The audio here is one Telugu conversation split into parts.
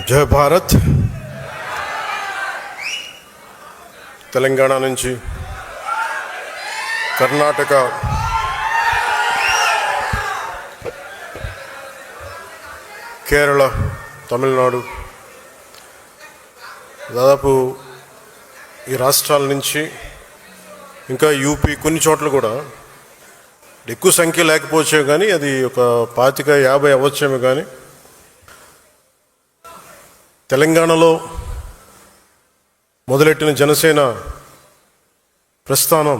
జై భారత్. తెలంగాణ నుంచి కర్ణాటక, కేరళ, తమిళనాడు, దాదాపు ఈ రాష్ట్రాల నుంచి ఇంకా యూపీ కొన్ని చోట్ల కూడా ఎక్కువ సంఖ్య లేకపోవచ్చే కానీ అది ఒక 25-50 అవ్వచ్చేమో కానీ తెలంగాణలో మొదలెట్టిన జనసేన ప్రస్థానం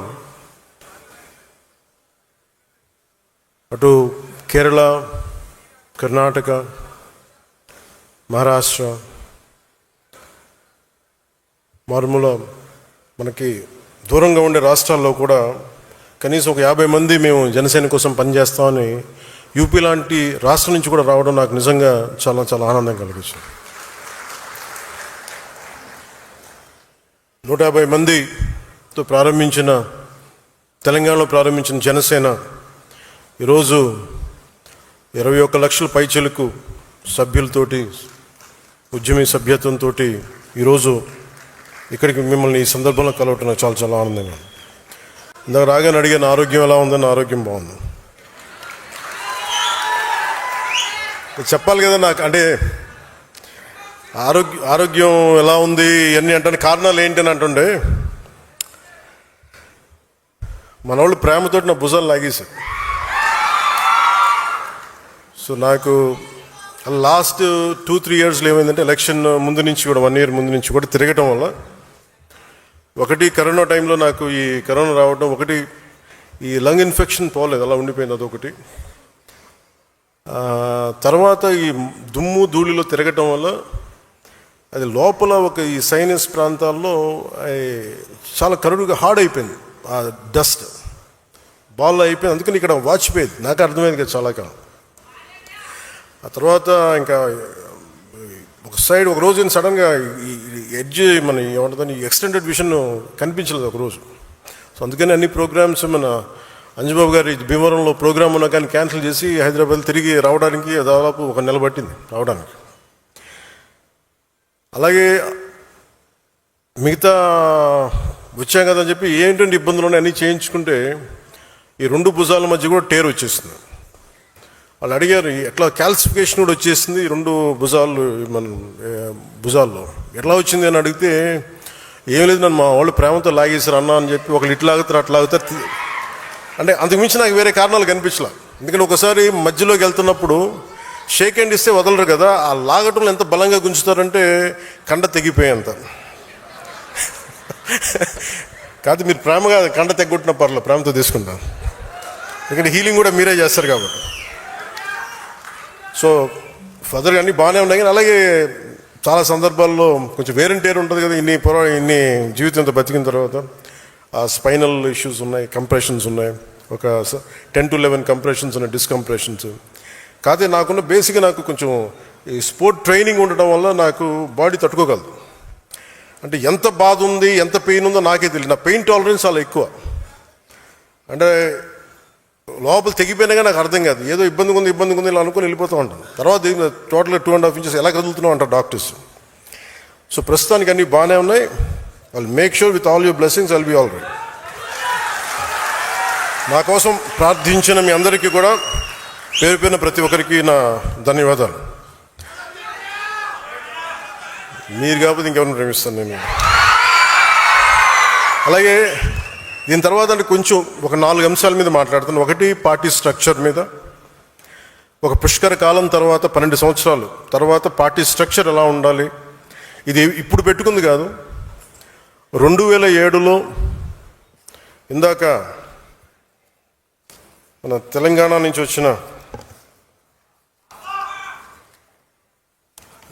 అటు కేరళ, కర్ణాటక, మహారాష్ట్ర, మారుమూల మనకి దూరంగా ఉండే రాష్ట్రాల్లో కూడా కనీసం ఒక 50 మంది మేము జనసేన కోసం పనిచేస్తామని యూపీ లాంటి రాష్ట్రం నుంచి కూడా రావడం నాకు నిజంగా చాలా చాలా ఆనందం కలిగించింది. 150 మందితో ప్రారంభించిన తెలంగాణలో ప్రారంభించిన జనసేన ఈరోజు 21 లక్షల పైచిలకు సభ్యులతోటి, ఉద్యమీ సభ్యత్వంతో ఈరోజు ఇక్కడికి మిమ్మల్ని ఈ సందర్భంలో కలవటం నాకు చాలా చాలా ఆనందంగా. ఇందాక రాగానే అడిగాను ఆరోగ్యం ఎలా ఉందని. ఆరోగ్యం బాగుంది. చెప్పాలి కదా నాకు, అంటే ఆరోగ్యం ఎలా ఉంది ఇవన్నీ అంటే కారణాలు ఏంటి అని అంటుండే మన వాళ్ళు ప్రేమతోటి నా భుజాలు లాగేశారు. సో నాకు లాస్ట్ 2-3 ఇయర్స్లో ఏమైందంటే ఎలక్షన్ ముందు నుంచి కూడా 1 ఇయర్ ముందు నుంచి కూడా తిరగటం వల్ల ఒకటి కరోనా టైంలో నాకు ఈ కరోనా రావడం, ఒకటి ఈ లంగ్ ఇన్ఫెక్షన్ పోలేదు, అలా ఉండిపోయింది, అదొకటి. తర్వాత ఈ దుమ్ము ధూళిలో తిరగటం వల్ల అది లోపల ఒక ఈ సైనస్ ప్రాంతాల్లో చాలా కరుడుగా హార్డ్ అయిపోయింది, ఆ డస్ట్ బాల్ అయిపోయింది. అందుకని ఇక్కడ వాచిపోయేది, నాకు అర్థమైంది కదా చాలా కాలం. ఆ తర్వాత ఇంకా ఒక సైడ్ ఒక రోజు సడన్గా ఈ ఎడ్జ్ మన ఏమంటుందని ఎక్స్టెండెడ్ విషన్ కనిపించలేదు ఒకరోజు. సో అందుకని అన్ని ప్రోగ్రామ్స్ మన అంజబాబు గారి భీమవరంలో ప్రోగ్రామ్ ఉన్నా కానీ క్యాన్సిల్ చేసి హైదరాబాద్ తిరిగి రావడానికి దాదాపు 1 నెల పట్టింది రావడానికి. అలాగే మిగతా వచ్చాం కదా అని చెప్పి ఏంటంటే ఇబ్బందులు ఉన్నాయి అన్నీ చేయించుకుంటే ఈ 2 భుజాల మధ్య కూడా టేర్ వచ్చేస్తుంది. వాళ్ళు అడిగారు ఎట్లా క్యాల్సిఫికేషన్ కూడా వచ్చేసింది 2 భుజాలు, మన భుజాల్లో ఎట్లా వచ్చింది అని అడిగితే ఏం లేదు, నన్ను మా వాళ్ళు ప్రేమతో లాగేశారు అన్న అని చెప్పి ఒకళ్ళు ఇట్లా లాగుతారు అట్లా లాగుతారు. అంటే అంతకుమించి నాకు వేరే కారణాలు కనిపించలే. ఎందుకంటే ఒకసారి మధ్యలోకి వెళ్తున్నప్పుడు షేక్ హ్యాండ్ ఇస్తే వదలరు కదా, ఆ లాగటంలో ఎంత బలంగా గుంజుతారంటే కండ తెగిపోయేంత. కాదు మీరు ప్రేమగా కండ తెగొట్టిన పర్లేదు, ప్రేమతో తీసుకుంటాను. ఎందుకంటే హీలింగ్ కూడా మీరే చేస్తారు కాబట్టి. సో ఫర్దర్గా అన్నీ బాగానే ఉన్నాయి. కానీ అలాగే చాలా సందర్భాల్లో కొంచెం వేరంటేరు ఉంటుంది కదా, ఇన్ని జీవితంతో బతికిన తర్వాత ఆ స్పైనల్ ఇష్యూస్ ఉన్నాయి, కంప్రెషన్స్ ఉన్నాయి, ఒక 10 to 11 కంప్రెషన్స్ ఉన్నాయి, డిస్కంప్రెషన్స్. కాకపోతే నాకున్న బేసిక్గా నాకు కొంచెం ఈ స్పోర్ట్ ట్రైనింగ్ ఉండటం వల్ల నాకు బాడీ తట్టుకోగలదు. అంటే ఎంత బాధ ఉంది ఎంత పెయిన్ ఉందో నాకే తెలియదు. నా పెయిన్ టాలరెన్స్ చాలా ఎక్కువ. అంటే లోపల తెగిపోయినాగా నాకు అర్థం కాదు, ఏదో ఇబ్బందిగా ఉంది ఇలా అనుకుని వెళ్ళిపోతూ ఉంటాను. తర్వాత టోటల్గా 2.5 inches ఎలా కదులుతున్నావు అంటారు డాక్టర్స్. సో ప్రస్తుతానికి అన్నీ బాగానే ఉన్నాయి. I'll make sure with all your blessings I'll be all right. నా కోసం ప్రార్థించిన మీ అందరికీ కూడా పేరు పేరున ప్రతి ఒక్కరికి నా ధన్యవాదాలు. మీరు కాకపోతే ఇంకెవరిని ప్రేమిస్తాను నేను. అలాగే దీని తర్వాత అంటే కొంచెం ఒక 4 అంశాల మీద మాట్లాడుతాను. ఒకటి పార్టీ స్ట్రక్చర్ మీద, ఒక పుష్కర కాలం తర్వాత 12 సంవత్సరాలు తర్వాత పార్టీ స్ట్రక్చర్ ఎలా ఉండాలి. ఇది ఇప్పుడు పెట్టుకుంది కాదు, 2007లో ఇందాక మన తెలంగాణ నుంచి వచ్చిన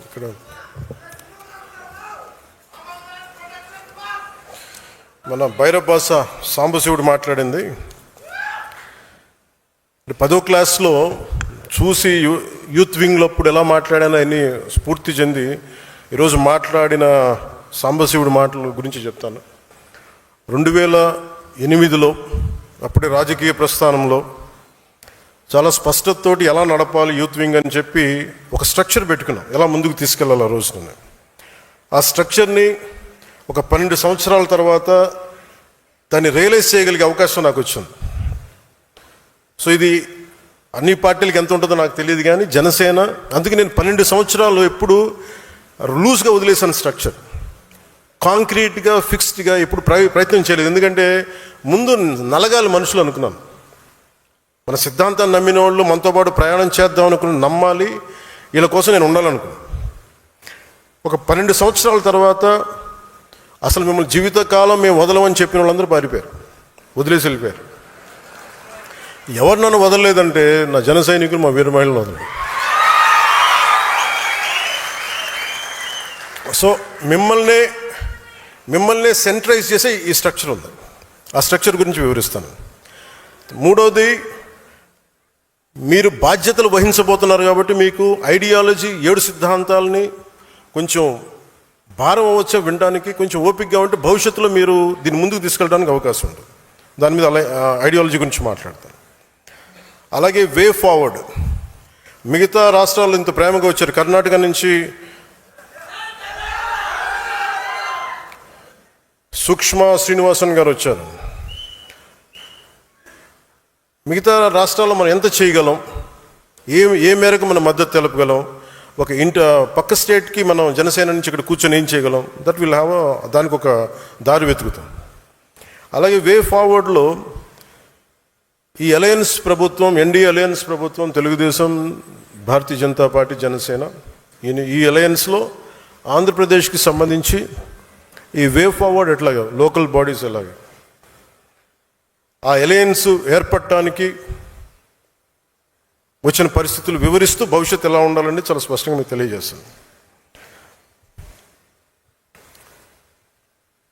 ఇక్కడ మన భైరవ్ భాష సాంబశివుడు మాట్లాడింది 10వ క్లాస్లో చూసి యూత్ వింగ్లో అప్పుడు ఎలా మాట్లాడానో అన్ని స్ఫూర్తి చెంది ఈరోజు మాట్లాడిన సాంబశివుడి మాటల గురించి చెప్తాను. 2008లో అప్పుడే రాజకీయ ప్రస్థానంలో చాలా స్పష్టతతోటి ఎలా నడపాలి యూత్ వింగ్ అని చెప్పి ఒక స్ట్రక్చర్ పెట్టుకున్నాం, ఎలా ముందుకు తీసుకెళ్ళాలి. ఆ రోజున ఆ స్ట్రక్చర్ని ఒక 12 సంవత్సరాల తర్వాత దాన్ని రియలైజ్ చేయగలిగే అవకాశం నాకు వచ్చింది. సో ఇది అన్ని పార్టీలకు ఎంత ఉంటుందో నాకు తెలియదు, కానీ జనసేన, అందుకే నేను 12 సంవత్సరాలు ఎప్పుడు లూజ్గా వదిలేసాను స్ట్రక్చర్. కాంక్రీట్గా ఫిక్స్డ్గా ఎప్పుడు ప్రయత్నం చేయలేదు. ఎందుకంటే ముందు నలగాలి మనుషులు అనుకున్నాను. మన సిద్ధాంతాన్ని నమ్మిన వాళ్ళు మనతో పాటు ప్రయాణం చేద్దాం అనుకుని నమ్మాలి, వీళ్ళ కోసం నేను ఉండాలనుకున్నాను. ఒక 12 సంవత్సరాల తర్వాత అసలు మిమ్మల్ని జీవితకాలం మేము వదలమని చెప్పిన వాళ్ళందరూ పారిపోయారు, వదిలేసి వెళ్ళిపోయారు. ఎవరు నన్ను వదలలేదంటే నా జన సైనికులు, మా వీర మహిళలు వదలరు. సో మిమ్మల్ని సెంట్రైజ్ చేసే ఈ స్ట్రక్చర్ ఉంది. ఆ స్ట్రక్చర్ గురించి వివరిస్తాను. మూడోది, మీరు బాధ్యతలు వహించబోతున్నారు కాబట్టి మీకు ఐడియాలజీ 7 సిద్ధాంతాలని కొంచెం భారం అవ్వచ్చు వినడానికి, కొంచెం ఓపికగా ఉంటే భవిష్యత్తులో మీరు దీన్ని ముందుకు తీసుకెళ్ళడానికి అవకాశం ఉంది. దాని మీద ఐడియాలజీ గురించి మాట్లాడతాను. అలాగే వే ఫార్వర్డ్, మిగతా రాష్ట్రాలు ఇంత ప్రేమగా వచ్చారు. కర్ణాటక నుంచి సుష్మా శ్రీనివాసన్ గారు వచ్చారు. మిగతా రాష్ట్రాల్లో మనం ఎంత చేయగలం, ఏ మేరకు మనం మద్దతు తెలుపగలం, ఒక పక్క స్టేట్కి మనం జనసేన నుంచి ఇక్కడ కూర్చొని ఏం చేయగలం, దట్ విల్ హ్యావ్ దానికి ఒక దారి వెతుకుతాం. అలాగే వే ఫార్వర్డ్లో ఈ అలయన్స్ ప్రభుత్వం, ఎన్డీఏ అలయన్స్ ప్రభుత్వం, తెలుగుదేశం, భారతీయ జనతా పార్టీ, జనసేన, ఈ అలయన్స్లో ఆంధ్రప్రదేశ్కి సంబంధించి ఈ వే ఫార్వర్డ్ ఎట్లాగా, లోకల్ బాడీస్ ఎలాగా, ఆ అలయన్స్ ఏర్పడటానికి వచ్చిన పరిస్థితులు వివరిస్తూ భవిష్యత్తు ఎలా ఉండాలని చాలా స్పష్టంగా మీకు తెలియజేస్తాను.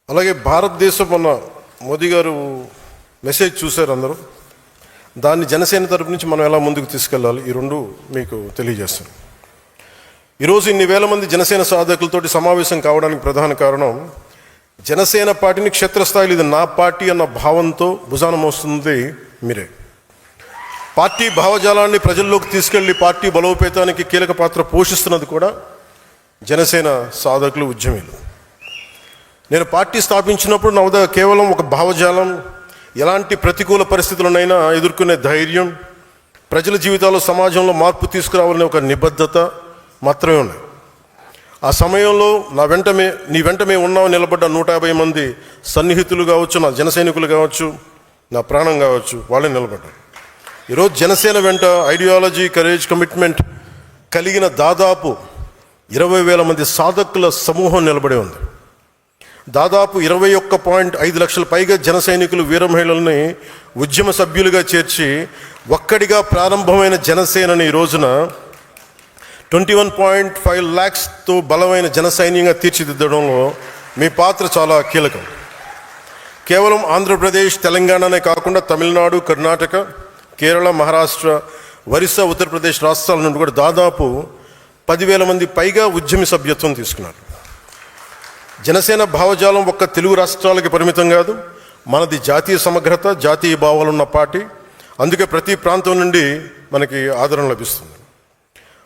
అలాగే భారతదేశం, మొన్న మోదీ గారు మెసేజ్ చూశారు అందరూ, దాన్ని జనసేన తరపు నుంచి మనం ఎలా ముందుకు తీసుకెళ్ళాలి, ఈ 2 మీకు తెలియజేస్తాను. ఈరోజు ఇన్ని వేల మంది జనసేన సాధకులతోటి సమావేశం కావడానికి ప్రధాన కారణం, జనసేన పార్టీని క్షేత్రస్థాయిలో ఇది నా పార్టీ అన్న భావంతో భుజాన మోస్తుంది మీరే. పార్టీ భావజాలాన్ని ప్రజల్లోకి తీసుకెళ్లి పార్టీ బలోపేతానికి కీలక పాత్ర పోషిస్తున్నది కూడా జనసేన సాధకులు, ఉద్యమీలు. నేను పార్టీ స్థాపించినప్పుడు నా వద్ద కేవలం ఒక భావజాలం, ఎలాంటి ప్రతికూల పరిస్థితులనైనా ఎదుర్కొనే ధైర్యం, ప్రజల జీవితాల్లో సమాజంలో మార్పు తీసుకురావాలనే ఒక నిబద్ధత మాత్రమే ఉన్నాయి. ఆ సమయంలో నీ వెంట మేము ఉన్నామని నిలబడ్డ 150 మంది సన్నిహితులు కావచ్చు, నా జన సైనికులు కావచ్చు, నా ప్రాణం కావచ్చు, వాళ్ళే నిలబడ్డారు. ఈరోజు జనసేన వెంట ఐడియాలజీ, కరేజ్, కమిట్మెంట్ కలిగిన దాదాపు 20,000 మంది సాధకుల సమూహం నిలబడి ఉంది. దాదాపు 21.5 లక్షల పైగా జన సైనికులు, వీర మహిళల్ని ఉద్యమ సభ్యులుగా చేర్చి ఒక్కడిగా ప్రారంభమైన జనసేనని ఈ రోజున 21.5 lakhsతో బలమైన జన సైన్యంగా తీర్చిదిద్దడంలో మీ పాత్ర చాలా కీలకం. కేవలం ఆంధ్రప్రదేశ్, తెలంగాణనే కాకుండా తమిళనాడు, కర్ణాటక, కేరళ, మహారాష్ట్ర, ఒరిస్సా, ఉత్తరప్రదేశ్ రాష్ట్రాల నుండి కూడా దాదాపు 10,000 మంది పైగా ఉద్యమ సభ్యత్వం తీసుకున్నారు. జనసేన భావజాలం ఒక్క తెలుగు రాష్ట్రాలకి పరిమితం కాదు, మనది జాతీయ సమగ్రత, జాతీయ భావాలున్న పార్టీ. అందుకే ప్రతి ప్రాంతం నుండి మనకి ఆదరణ లభిస్తుంది.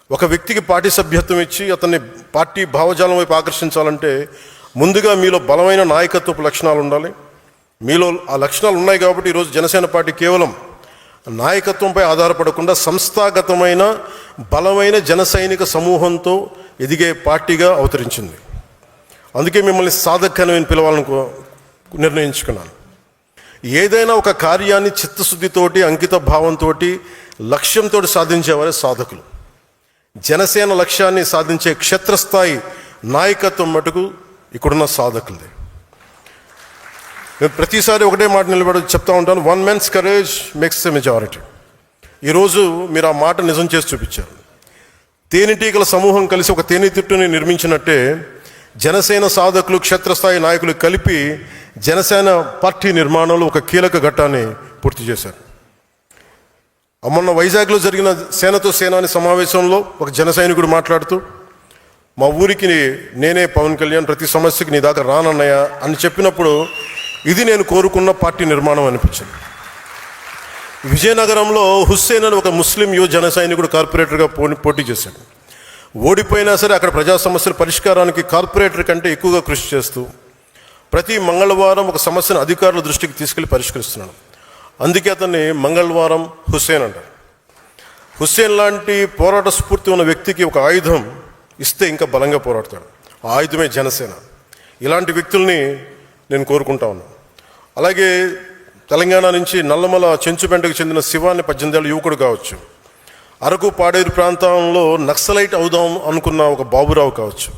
ఒక వ్యక్తికి పార్టీ సభ్యత్వం ఇచ్చి అతన్ని పార్టీ భావజాలం వైపు ఆకర్షించాలంటే ముందుగా మీలో బలమైన నాయకత్వపు లక్షణాలు ఉండాలి. మీలో ఆ లక్షణాలు ఉన్నాయి కాబట్టి ఈరోజు జనసేన పార్టీ కేవలం నాయకత్వంపై ఆధారపడకుండా సంస్థాగతమైన బలమైన జన సైనిక సమూహంతో ఎదిగే పార్టీగా అవతరించింది. అందుకే మిమ్మల్ని సాధకని పిలవాలని నిర్ణయించుకున్నాను. ఏదైనా ఒక కార్యాన్ని చిత్తశుద్ధితోటి, అంకిత భావంతో, లక్ష్యంతో సాధించేవారే సాధకులు. జనసేన లక్ష్యాన్ని సాధించే క్షేత్రస్థాయి నాయకత్వం మటుకు ఇక్కడున్న సాధకులది. నేను ప్రతిసారి ఒకటే మాట నిలబడి చెప్తా ఉంటాను, 1 man's courage makes a majority. ఈరోజు మీరు ఆ మాట నిజం చేసి చూపించారు. తేనెటీగల సమూహం కలిసి ఒక తేనెతిట్టుని నిర్మించినట్టే జనసేన సాధకులు, క్షేత్రస్థాయి నాయకులు కలిపి జనసేన పార్టీ నిర్మాణంలో ఒక కీలక ఘట్టాన్ని పూర్తి చేశారు. మొన్న వైజాగ్లో జరిగిన సేనతో సేనాని సమావేశంలో ఒక జన సైనికుడు మాట్లాడుతూ, మా ఊరికి నేనే పవన్ కళ్యాణ్, ప్రతి సమస్యకి నీ దాకా రానన్నయ్య అని చెప్పినప్పుడు ఇది నేను కోరుకున్న పార్టీ నిర్మాణం అనిపించింది. విజయనగరంలో హుస్సేన్ అని ఒక ముస్లిం యువ జన సైనికుడు కార్పొరేటర్గా పోటీ చేశాడు. ఓడిపోయినా సరే అక్కడ ప్రజా సమస్యల పరిష్కారానికి కార్పొరేటర్ కంటే ఎక్కువగా కృషి చేస్తూ ప్రతి మంగళవారం ఒక సమస్యను అధికారుల దృష్టికి తీసుకెళ్లి పరిష్కరిస్తున్నాడు. అందుకే అతన్ని మంగళవారం హుస్సేన్ అంటారు. హుస్సేన్ లాంటి పోరాట స్ఫూర్తి ఉన్న వ్యక్తికి ఒక ఆయుధం ఇస్తే ఇంకా బలంగా పోరాడతాడు. ఆ ఆయుధమే జనసేన. ఇలాంటి వ్యక్తుల్ని నేను కోరుకుంటా ఉన్నాను. అలాగే తెలంగాణ నుంచి నల్లమల చెంచుపెంటకు చెందిన శివాన్ని 18 ఏళ్ళ యువకుడు కావచ్చు, అరకు పాడేరు ప్రాంతంలో నక్సలైట్ అవుదాం అనుకున్న ఒక బాబురావు కావచ్చు,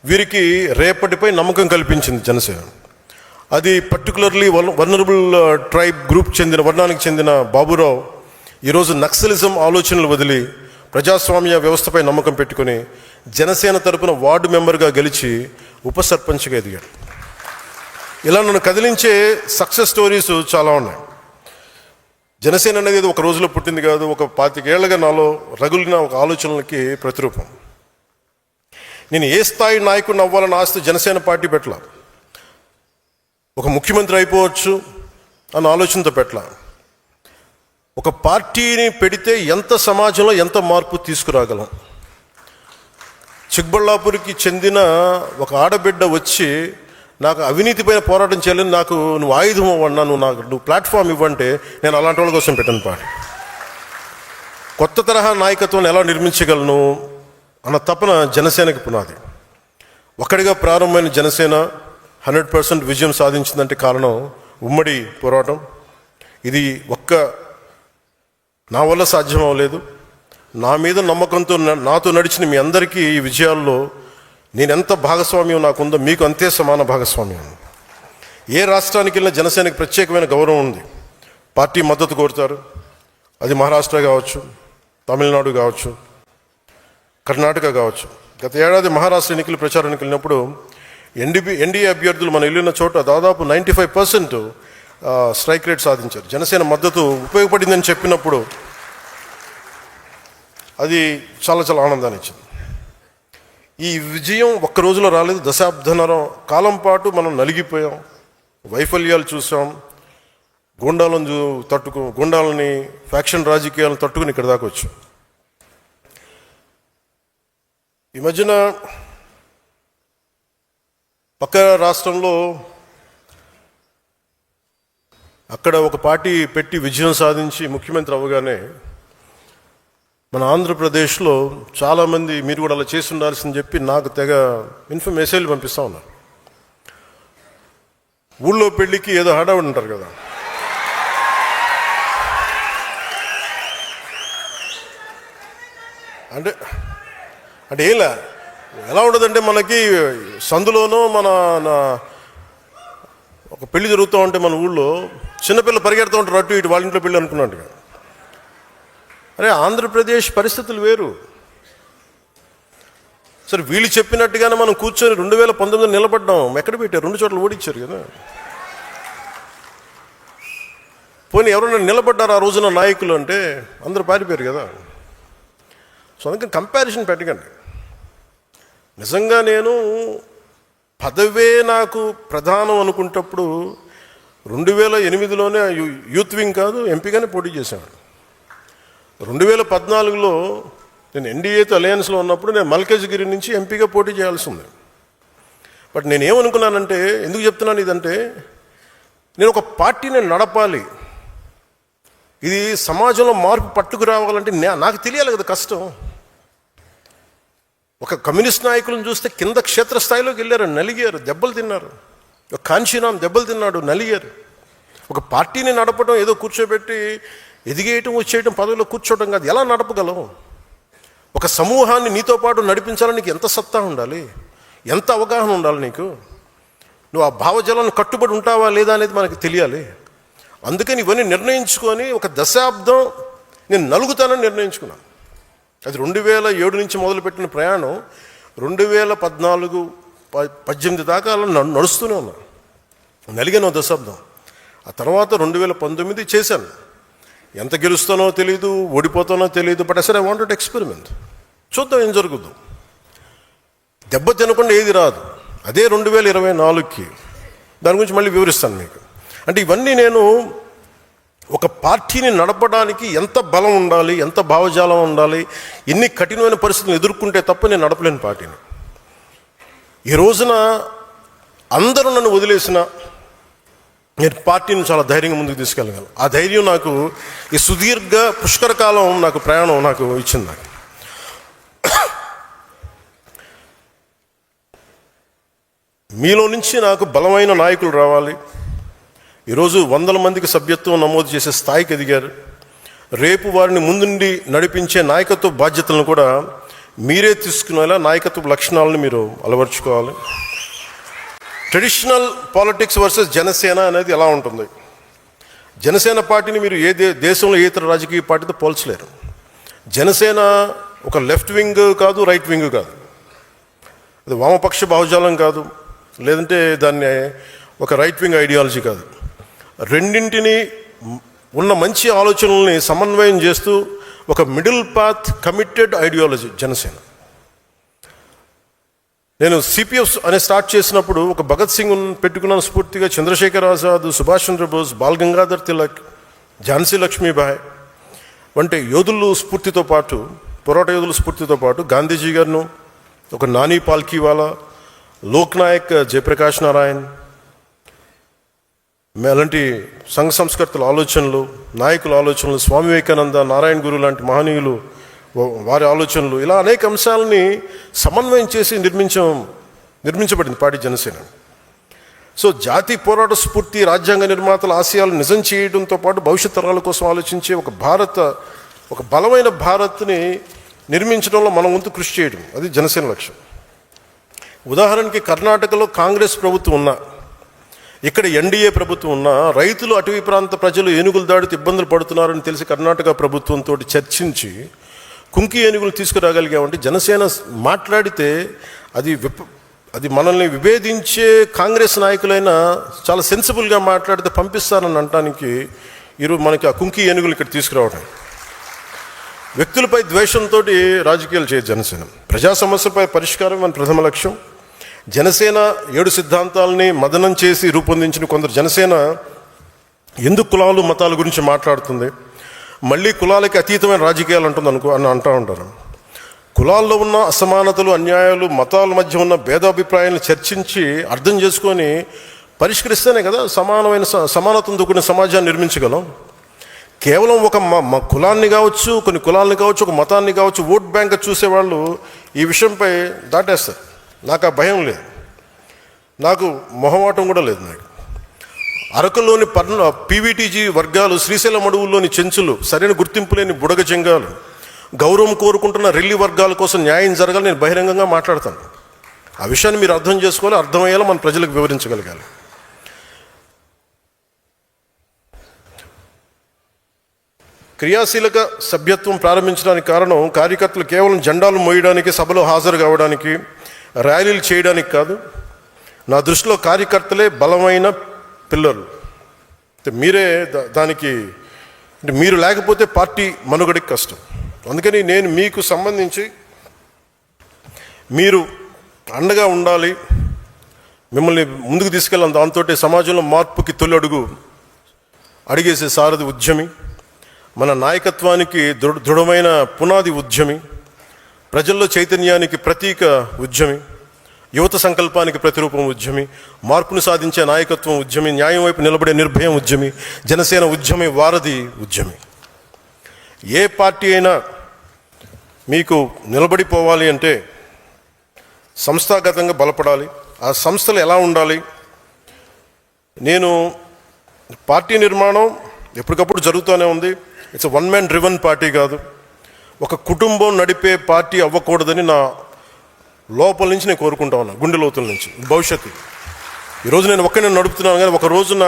వీరికి రేపటిపై నమ్మకం కల్పించింది జనసేన. అది పర్టికులర్లీ వల్నరబుల్ ట్రైబ్ గ్రూప్ వర్ణానికి చెందిన బాబురావు ఈరోజు నక్సలిజం ఆలోచనలు వదిలి ప్రజాస్వామ్య వ్యవస్థపై నమ్మకం పెట్టుకుని జనసేన తరపున వార్డు మెంబర్గా గెలిచి ఉప సర్పంచ్గా ఎదిగాడు. ఇలా నన్ను కదిలించే సక్సెస్ స్టోరీస్ చాలా ఉన్నాయి. జనసేన అనేది ఒక రోజులో పుట్టింది కాదు, ఒక 25 ఏళ్లుగా నాలో రగులిన ఒక ఆలోచనలకి ప్రతిరూపం. నేను ఏ స్థాయి నాయకుడిని అవ్వాలని ఆస్తి జనసేన పార్టీ పెట్టల, ఒక ముఖ్యమంత్రి అయిపోవచ్చు అన్న ఆలోచనతో పెట్టల. ఒక పార్టీని పెడితే ఎంత సమాజంలో ఎంత మార్పు తీసుకురాగలం. చిక్బళ్ళాపూర్కి చెందిన ఒక ఆడబిడ్డ వచ్చి నాకు అవినీతి పైన పోరాటం చేయాలని, నాకు నువ్వు ఆయుధం అవ్వన్నా, నువ్వు ప్లాట్ఫామ్ ఇవ్వంటే నేను అలాంటి వాళ్ళ కోసం పెట్టాను పార్టీ. కొత్త తరహా నాయకత్వాన్ని ఎలా నిర్మించగలను అన్న తపన జనసేనకి పునాది. ఒక్కడిగా ప్రారంభమైన జనసేన 100% విజయం సాధించిందంటే కారణం ఉమ్మడి పోరాటం. ఇది నా వల్ల సాధ్యం అవ్వలేదు. నా మీద నమ్మకంతో నాతో నడిచిన మీ అందరికీ ఈ విజయాల్లో నేనెంత భాగస్వామ్యం నాకుందో మీకు అంతే సమాన భాగస్వామ్యం. ఏ రాష్ట్రానికి వెళ్ళినా జనసేనకి ప్రత్యేకమైన గౌరవం ఉంది. పార్టీ మద్దతు కోరుతారు. అది మహారాష్ట్ర కావచ్చు, తమిళనాడు కావచ్చు, కర్ణాటక కావచ్చు. గత ఏడాది మహారాష్ట్ర ఎన్నికలు ప్రచారానికి వెళ్ళినప్పుడు ఎన్డీఏ అభ్యర్థులు మనం వెళ్ళిన చోట దాదాపు 95% స్ట్రైక్ రేట్ సాధించారు. జనసేన మద్దతు ఉపయోగపడిందని చెప్పినప్పుడు అది చాలా చాలా ఆనందాన్ని ఇచ్చింది. ఈ విజయం ఒక్క రోజులో రాలేదు. దశాబ్దన్నర కాలం పాటు మనం నలిగిపోయాం, వైఫల్యాలు చూసాం, గుండాలని ఫ్యాక్షన్ రాజకీయాలను తట్టుకుని ఇక్కడ దాకా వచ్చాం. ఈ మధ్యన పక్క రాష్ట్రంలో అక్కడ ఒక పార్టీ పెట్టి విజయం సాధించి ముఖ్యమంత్రి అవ్వగానే మన ఆంధ్రప్రదేశ్లో చాలామంది మీరు కూడా అలా చేసి ఉండాల్సిందని చెప్పి నాకు తెగ మెసేజ్లు పంపిస్తూ ఉన్నారు. ఊళ్ళో పెళ్ళికి ఏదో హడావుడి ఉంటారు కదా, అంటే ఎలా ఉండదంటే మనకి సందులోనో ఒక పెళ్లి జరుగుతూ ఉంటే మన ఊళ్ళో చిన్నపిల్లలు పరిగెడుతూ ఉంటారు అటు ఇటు, వాళ్ళ ఇంట్లో పెళ్ళి అనుకున్నట్టుగా. అరే ఆంధ్రప్రదేశ్ పరిస్థితులు వేరు. సరే వీళ్ళు చెప్పినట్టుగానే మనం కూర్చొని 2019 నిలబడ్డాం. ఎక్కడ పెట్టారు? 2 చోట్ల ఓడించారు కదా. పోనీ ఎవరైనా నిలబడ్డారు ఆ రోజున నాయకులు అంటే అందరూ పారిపోయారు కదా. సో అందుకని కంపారిజన్ పెట్టకండి. నిజంగా నేను పదవే నాకు ప్రధానం అనుకుంటప్పుడు 2008లోనే యూత్ వింగ్ కాదు ఎంపీగానే పోటీ చేశాను. 2014లో నేను ఎన్డీఏతో అలయన్స్లో ఉన్నప్పుడు నేను మల్కాజ్గిరి నుంచి ఎంపీగా పోటీ చేయాల్సి ఉంది. బట్ నేను ఏమనుకున్నానంటే, ఎందుకు చెప్తున్నాను ఇదంటే, నేను ఒక పార్టీని నడపాలి, ఇది సమాజంలో మార్పు పట్టుకురావాలంటే నాకు తెలియాలి కదా కష్టం. ఒక కమ్యూనిస్ట్ నాయకులను చూస్తే కింద క్షేత్రస్థాయిలోకి వెళ్ళారు, నలిగారు, దెబ్బలు తిన్నారు. కాంచీరామ్ దెబ్బలు తిన్నాడు, నలిగారు. ఒక పార్టీని నడపడం ఏదో కూర్చోబెట్టి ఎదిగేయటం వచ్చేయటం పదవిలో కూర్చోవటం కాదు. ఎలా నడపగలవు? ఒక సమూహాన్ని నీతో పాటు నడిపించాలని నీకు ఎంత సత్తా ఉండాలి, ఎంత అవగాహన ఉండాలి నీకు. నువ్వు ఆ భావజాలను కట్టుబడి ఉంటావా లేదా అనేది మనకు తెలియాలి. అందుకని ఇవన్నీ నిర్ణయించుకొని ఒక దశాబ్దం నేను నలుగుతానని నిర్ణయించుకున్నాను. అది 2007 నుంచి మొదలుపెట్టిన ప్రయాణం 2014-18 దాకా అలా నడుస్తూనే ఉన్నా. నలిగాను దశాబ్దం. ఆ తర్వాత 2019 చేశాను. ఎంత గెలుస్తానో తెలియదు, ఓడిపోతానో తెలియదు. బట్ అసలు ఐ వాంటెడ్ ఎక్స్పెరిమెంట్. చూద్దాం ఏం జరుగుద్దు. దెబ్బ తినకుండా ఏది రాదు. అదే 2024కి దాని గురించి మళ్ళీ వివరిస్తాను మీకు. అంటే ఇవన్నీ నేను ఒక పార్టీని నడపడానికి ఎంత బలం ఉండాలి, ఎంత భావజాలం ఉండాలి, ఎన్ని కఠినమైన పరిస్థితులు ఎదుర్కొంటే తప్ప నేను నడపలేని పార్టీని. ఈ రోజున అందరూ నన్ను వదిలేసిన నేను పార్టీని చాలా ధైర్యంగా ముందుకు తీసుకెళ్ళగలను. ఆ ధైర్యం నాకు ఈ సుదీర్ఘ పుష్కర కాలం నాకు ప్రయాణం నాకు ఇచ్చింది. నాకు మీలో నుంచి నాకు బలమైన నాయకులు రావాలి. ఈరోజు 100 మందికి సభ్యత్వం నమోదు చేసే స్థాయికి ఎదిగారు. రేపు వారిని ముందుండి నడిపించే నాయకత్వ బాధ్యతలను కూడా మీరే తీసుకునేలా నాయకత్వ లక్షణాలను మీరు అలవర్చుకోవాలి. ట్రెడిషనల్ పాలిటిక్స్ వర్సెస్ జనసేన అనేది ఎలా ఉంటుంది? జనసేన పార్టీని మీరు దేశంలో ఏ ఇతర రాజకీయ పార్టీతో పోల్చలేరు. జనసేన ఒక లెఫ్ట్ వింగ్ కాదు, రైట్ వింగ్ కాదు. అది వామపక్ష భావజాలం కాదు, లేదంటే దాన్ని ఒక రైట్ వింగ్ ఐడియాలజీ కాదు. రెండింటిని ఉన్న మంచి ఆలోచనల్ని సమన్వయం చేస్తూ ఒక middle path committed ideology Janasena. నేను సిపిఎఫ్ అనే స్టార్ట్ చేసినప్పుడు ఒక భగత్ సింగ్ పెట్టుకున్నాను స్ఫూర్తిగా. చంద్రశేఖర్ ఆజాద్, సుభాష్ చంద్రబోస్, బాల్ గంగాధర్ తిలక్, ఝాన్సీ లక్ష్మీబాయి వంటి యోధులు స్ఫూర్తితో పాటు, పోరాట యోధుల స్ఫూర్తితో పాటు గాంధీజీ గారిను, ఒక నాని పాల్కీవాలా, లోక్నాయక్ జయప్రకాష్ నారాయణ్, అలాంటి సంఘ సంస్కర్తల ఆలోచనలు, నాయకుల ఆలోచనలు, స్వామి వివేకానంద, నారాయణ గురు లాంటి మహనీయులు వారి ఆలోచనలు, ఇలా అనేక అంశాలని సమన్వయం చేసి నిర్మించబడింది పార్టీ జనసేన. సో జాతి పోరాట స్ఫూర్తి, రాజ్యాంగ నిర్మాతల ఆశయాలు నిజం చేయడంతో పాటు భవిష్యత్ తరాల కోసం ఆలోచించే ఒక బలమైన భారత్ని నిర్మించడంలో మనం వంతు కృషి చేయడం, అది జనసేన లక్ష్యం. ఉదాహరణకి కర్ణాటకలో కాంగ్రెస్ ప్రభుత్వం ఉన్నా, ఇక్కడ ఎన్డీఏ ప్రభుత్వం ఉన్నా, రైతులు, అటవీ ప్రాంత ప్రజలు ఏనుగుల దాడితో ఇబ్బందులు పడుతున్నారని తెలిసి కర్ణాటక ప్రభుత్వంతో చర్చించి కుంకి ఏనుగులు తీసుకురాగలిగామంటే జనసేన మాట్లాడితే అది మనల్ని విభేదించే కాంగ్రెస్ నాయకులైనా చాలా సెన్సిబుల్గా మాట్లాడితే పంపిస్తారని అనటానికి ఈరోజు మనకి ఆ కుంకి ఏనుగులు ఇక్కడ తీసుకురావడం. వ్యక్తులపై ద్వేషంతో రాజకీయాలు చేయదు జనసేన. ప్రజా సమస్యలపై పరిష్కారం మన ప్రథమ లక్ష్యం. జనసేన 7 సిద్ధాంతాలని మదనం చేసి రూపొందించిన కొందరు జనసేన ఎందుకు కులాలు మతాల గురించి మాట్లాడుతుంది, మళ్ళీ కులాలకి అతీతమైన రాజకీయాలు అంటుంది అని అంటూ ఉంటారు. కులాల్లో ఉన్న అసమానతలు, అన్యాయాలు, మతాల మధ్య ఉన్న భేదాభిప్రాయాలను చర్చించి అర్థం చేసుకొని పరిష్కరిస్తేనే కదా సమానత్వంతో కూడిన సమాజాన్ని నిర్మించగలం. కేవలం ఒక కులాన్ని కావచ్చు, కొన్ని కులాలని కావచ్చు, ఒక మతాన్ని కావచ్చు ఓట్ బ్యాంక్ చూసేవాళ్ళు ఈ విషయంపై దాటేస్తారు. నాకు ఆ భయం లేదు, నాకు మొహమాటం కూడా లేదు. నాకు అరకులోని పీవీటీజీ వర్గాలు, శ్రీశైలం అడవుల్లోని చెంచులు, సరైన గుర్తింపు లేని బుడగ జంగాలు, గౌరవం కోరుకుంటున్న రెల్లి వర్గాల కోసం న్యాయం జరగాలి నేను బహిరంగంగా మాట్లాడతాను. ఆ విషయాన్ని మీరు అర్థం చేసుకోవాలి, అర్థమయ్యేలా మన ప్రజలకు వివరించగలగాలి. క్రియాశీలక సభ్యత్వం ప్రారంభించడానికి కారణం కార్యకర్తలు కేవలం జెండాలు మోయడానికి, సభలో హాజరు కావడానికి, ర్యాలీలు చేయడానికి కాదు. నా దృష్టిలో కార్యకర్తలే బలమైన పిల్లలు. మీరే దానికి, మీరు లేకపోతే పార్టీ మనుగడకి కష్టం. అందుకని నేను మీకు సంబంధించి మీరు అండగా ఉండాలి, మిమ్మల్ని ముందుకు తీసుకెళ్ళాలి. దాంతో సమాజంలో మార్పుకి తొలి అడుగు అడిగేసే సారథి ఉద్యమి, మన నాయకత్వానికి దృఢమైన పునాది ఉద్యమి, ప్రజల్లో చైతన్యానికి ప్రతీక ఉద్యమి, యువత సంకల్పానికి ప్రతిరూపం ఉద్యమి, మార్పును సాధించే నాయకత్వం ఉద్యమి, న్యాయం వైపు నిలబడే నిర్భయం ఉద్యమి, జనసేన ఉద్యమి, వారధి ఉద్యమి. ఏ పార్టీ అయినా మీకు నిలబడిపోవాలి అంటే సంస్థాగతంగా బలపడాలి. ఆ సంస్థలు ఎలా ఉండాలి? నేను పార్టీ నిర్మాణం ఎప్పటికప్పుడు జరుగుతూనే ఉంది. It's one man driven party కాదు, ఒక కుటుంబం నడిపే పార్టీ అవ్వకూడదని నా లోపల నుంచి నేను కోరుకుంటా ఉన్నాను, గుండె లోతుల నుంచి. భవిష్యత్తు ఈరోజు నేను ఒక్కనే నడుపుతున్నాను, కానీ ఒక రోజున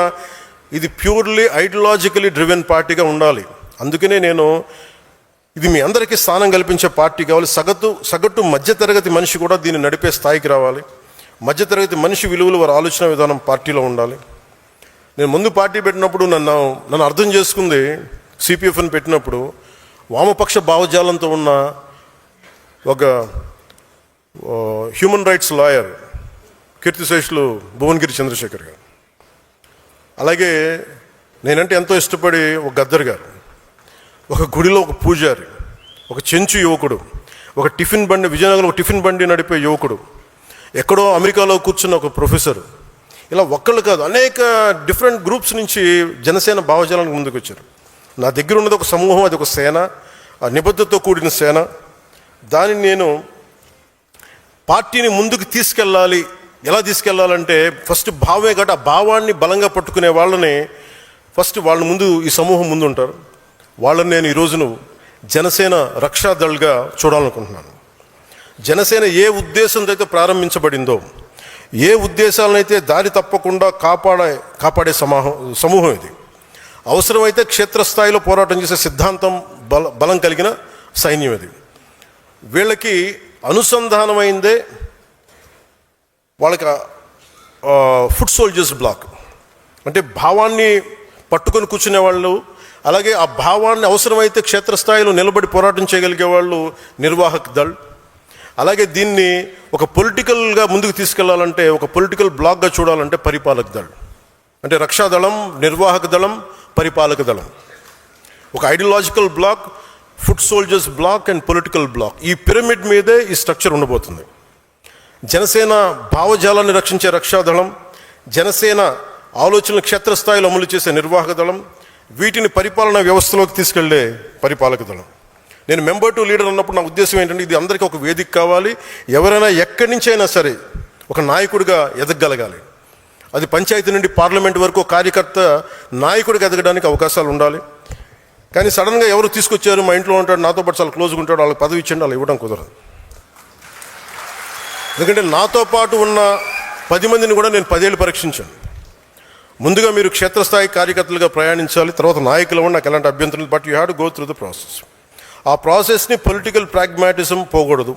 ఇది ప్యూర్లీ ఐడియాలజికలీ డ్రివెన్ పార్టీగా ఉండాలి. అందుకనే నేను ఇది మీ అందరికీ స్థానం కల్పించే పార్టీ కావాలి. సగటు మధ్యతరగతి మనిషి కూడా దీన్ని నడిపే స్థాయికి రావాలి. మధ్యతరగతి మనిషి విలువలు, వారి ఆలోచన విధానం పార్టీలో ఉండాలి. నేను ముందు పార్టీ పెట్టినప్పుడు నన్ను అర్థం చేసుకుంది, సిపిఎఫ్ని పెట్టినప్పుడు వామపక్ష భావజాలంతో ఉన్న ఒక హ్యూమన్ రైట్స్ లాయర్ కీర్తిశేషులు భువనగిరి చంద్రశేఖర్ గారు, అలాగే నేనంటే ఎంతో ఇష్టపడి ఒక గద్దర్ గారు, ఒక గుడిలో ఒక పూజారి, ఒక చెంచు యువకుడు, ఒక టిఫిన్ బండి విజయనగరం ఒక టిఫిన్ బండి నడిపే యువకుడు, ఎక్కడో అమెరికాలో కూర్చున్న ఒక ప్రొఫెసర్, ఇలా ఒక్కళ్ళు కాదు అనేక డిఫరెంట్ గ్రూప్స్ నుంచి జనసేన భావజాలానికి ముందుకు వచ్చారు. నా దగ్గర ఉన్నది ఒక సమూహం, అది ఒక సేన, ఆ నిబద్ధతతో కూడిన సేన. దానిని నేను పార్టీని ముందుకు తీసుకెళ్ళాలి. ఎలా తీసుకెళ్లాలంటే ఫస్ట్ భావమే కాబట్టి ఆ భావాన్ని బలంగా పట్టుకునే వాళ్ళని ఫస్ట్ వాళ్ళ ముందు ఈ సమూహం ముందు ఉంటారు. వాళ్ళని నేను ఈరోజును జనసేన రక్షాదళ్గా చూడాలనుకుంటున్నాను. జనసేన ఏ ఉద్దేశంతో అయితే ప్రారంభించబడిందో, ఏ ఉద్దేశాలనైతే దారి తప్పకుండా కాపాడే సమూహం ఇది. అవసరమైతే క్షేత్రస్థాయిలో పోరాటం చేసే సిద్ధాంతం బలం కలిగిన సైన్యం ఇది. వీళ్ళకి అనుసంధానమైందే వాళ్ళకి ఫుట్ సోల్జర్స్ బ్లాక్, అంటే భావాన్ని పట్టుకొని కూర్చునే వాళ్ళు, అలాగే ఆ భావాన్ని అవసరమైతే క్షేత్రస్థాయిలో నిలబడి పోరాటం చేయగలిగే వాళ్ళు నిర్వాహక్ దళ్. అలాగే దీన్ని ఒక పొలిటికల్గా ముందుకు తీసుకెళ్లాలంటే, ఒక పొలిటికల్ బ్లాక్గా చూడాలంటే పరిపాలక దళ్. అంటే రక్షాదళం, నిర్వాహక దళం, పరిపాలక దళం. ఒక ideological block, foot soldiers block and political block. ఈ పిరమిడ్ మీదే ఈ స్ట్రక్చర్ ఉండబోతుంది. జనసేన భావజాలాన్ని రక్షించే రక్షాదళం, జనసేన ఆలోచనలు క్షేత్రస్థాయిలో అమలు చేసే నిర్వాహక దళం, వీటిని పరిపాలనా వ్యవస్థలోకి తీసుకెళ్లే పరిపాలక దళం. నేను మెంబర్ టు లీడర్ అన్నప్పుడు నా ఉద్దేశం ఏంటంటే, ఇది అందరికీ ఒక వేదిక కావాలి. ఎవరైనా ఎక్కడి నుంచి అయినా సరే ఒక నాయకుడిగా ఎదగగలగాలి. అది పంచాయతీ నుండి పార్లమెంట్ వరకు కార్యకర్త నాయకుడిగా ఎదగడానికి అవకాశాలు ఉండాలి. కానీ సడన్గా ఎవరు తీసుకొచ్చారు, మా ఇంట్లో ఉంటాడు, నాతో పాటు చాలా క్లోజ్గా ఉంటాడు, వాళ్ళకి పదవి ఇచ్చండి, అలా ఇవ్వడం కుదరదు. ఎందుకంటే నాతో పాటు ఉన్న 10 మందిని కూడా నేను 10 ఏళ్ళు పరీక్షించాను. ముందుగా మీరు క్షేత్రస్థాయి కార్యకర్తలుగా ప్రయాణించాలి, తర్వాత నాయకులు అవ్వండి, నాకు ఎలాంటి అభ్యంతరం, but you have to go through the process. ఆ ప్రాసెస్ని పొలిటికల్ ప్రాగ్మాటిజం పోకూడదు,